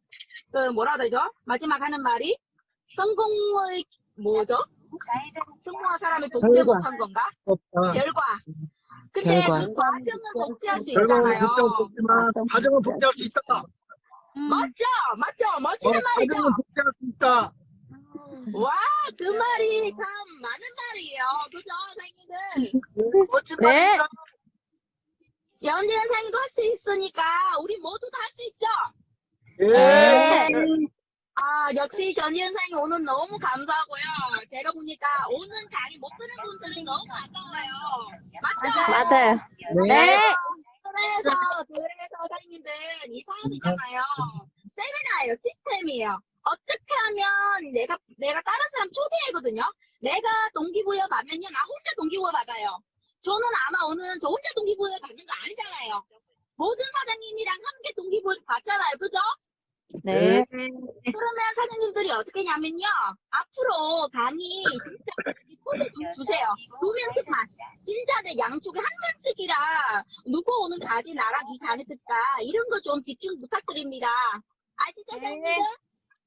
그 뭐라 해야 되죠? 마지막 하는 말이 성공의 뭐죠? 성공한 사람이 복제 못한 건가? 결과. 근데 그 과정은 복제할 수 결과는 있잖아요. 복제할 수 없지만 과정은 복제할 수 있다. 맞죠? 멋지는 말이죠? 과정은 복제할 수 있다. 와, 그 말이 참 많은 말이에요. 그죠, 선생님들? 멋진 네. 말입니다. 연재 선생님도 할 수 있으니까 우리 모두 다 할 수 있죠? 예. 역시 전희 선생님 오늘 너무 감사하고요. 제가 보니까 오늘 강의 못 듣는 분들이 너무 아까워요. 맞죠? 맞아요. 네. 그래서 선생님들 이 사업이잖아요. 세미나예요. 시스템이에요. 어떻게 하면 내가 다른 사람 초대하거든요. 내가 동기부여 받면요. 나 혼자 동기부여 받아요. 저는 아마 오늘 저 혼자 동기부여 받는 거 아니잖아요. 모든 사장님이랑 함께 동기부여 받잖아요. 그죠? 네. 그러면 사장님들이 어떻게 하냐면요. 앞으로 단위 진짜 코드 좀 주세요. 2명씩만. 진짜 내 양쪽에 한 명씩이라 누구 오는 가지 나랑 이 간에 듣까 이런 거 좀 집중 부탁드립니다. 아시죠, 사장님들?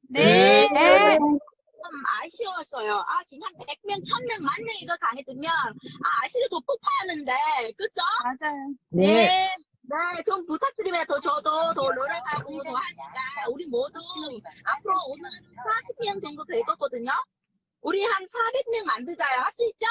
네. 네. 좀 아쉬웠어요. 아, 지금 한 100명, 1000명, 10,000명 이거 강의 듣면, 아, 아시르도 폭파하는데, 그쵸? 맞아요. 네. 네, 좀 부탁드립니다. 저도 더 노력하고 더 하니까, 우리 모두 앞으로 오늘 40명 정도 될 거거든요? 우리 한 400명 만들자요. 할 수 있죠?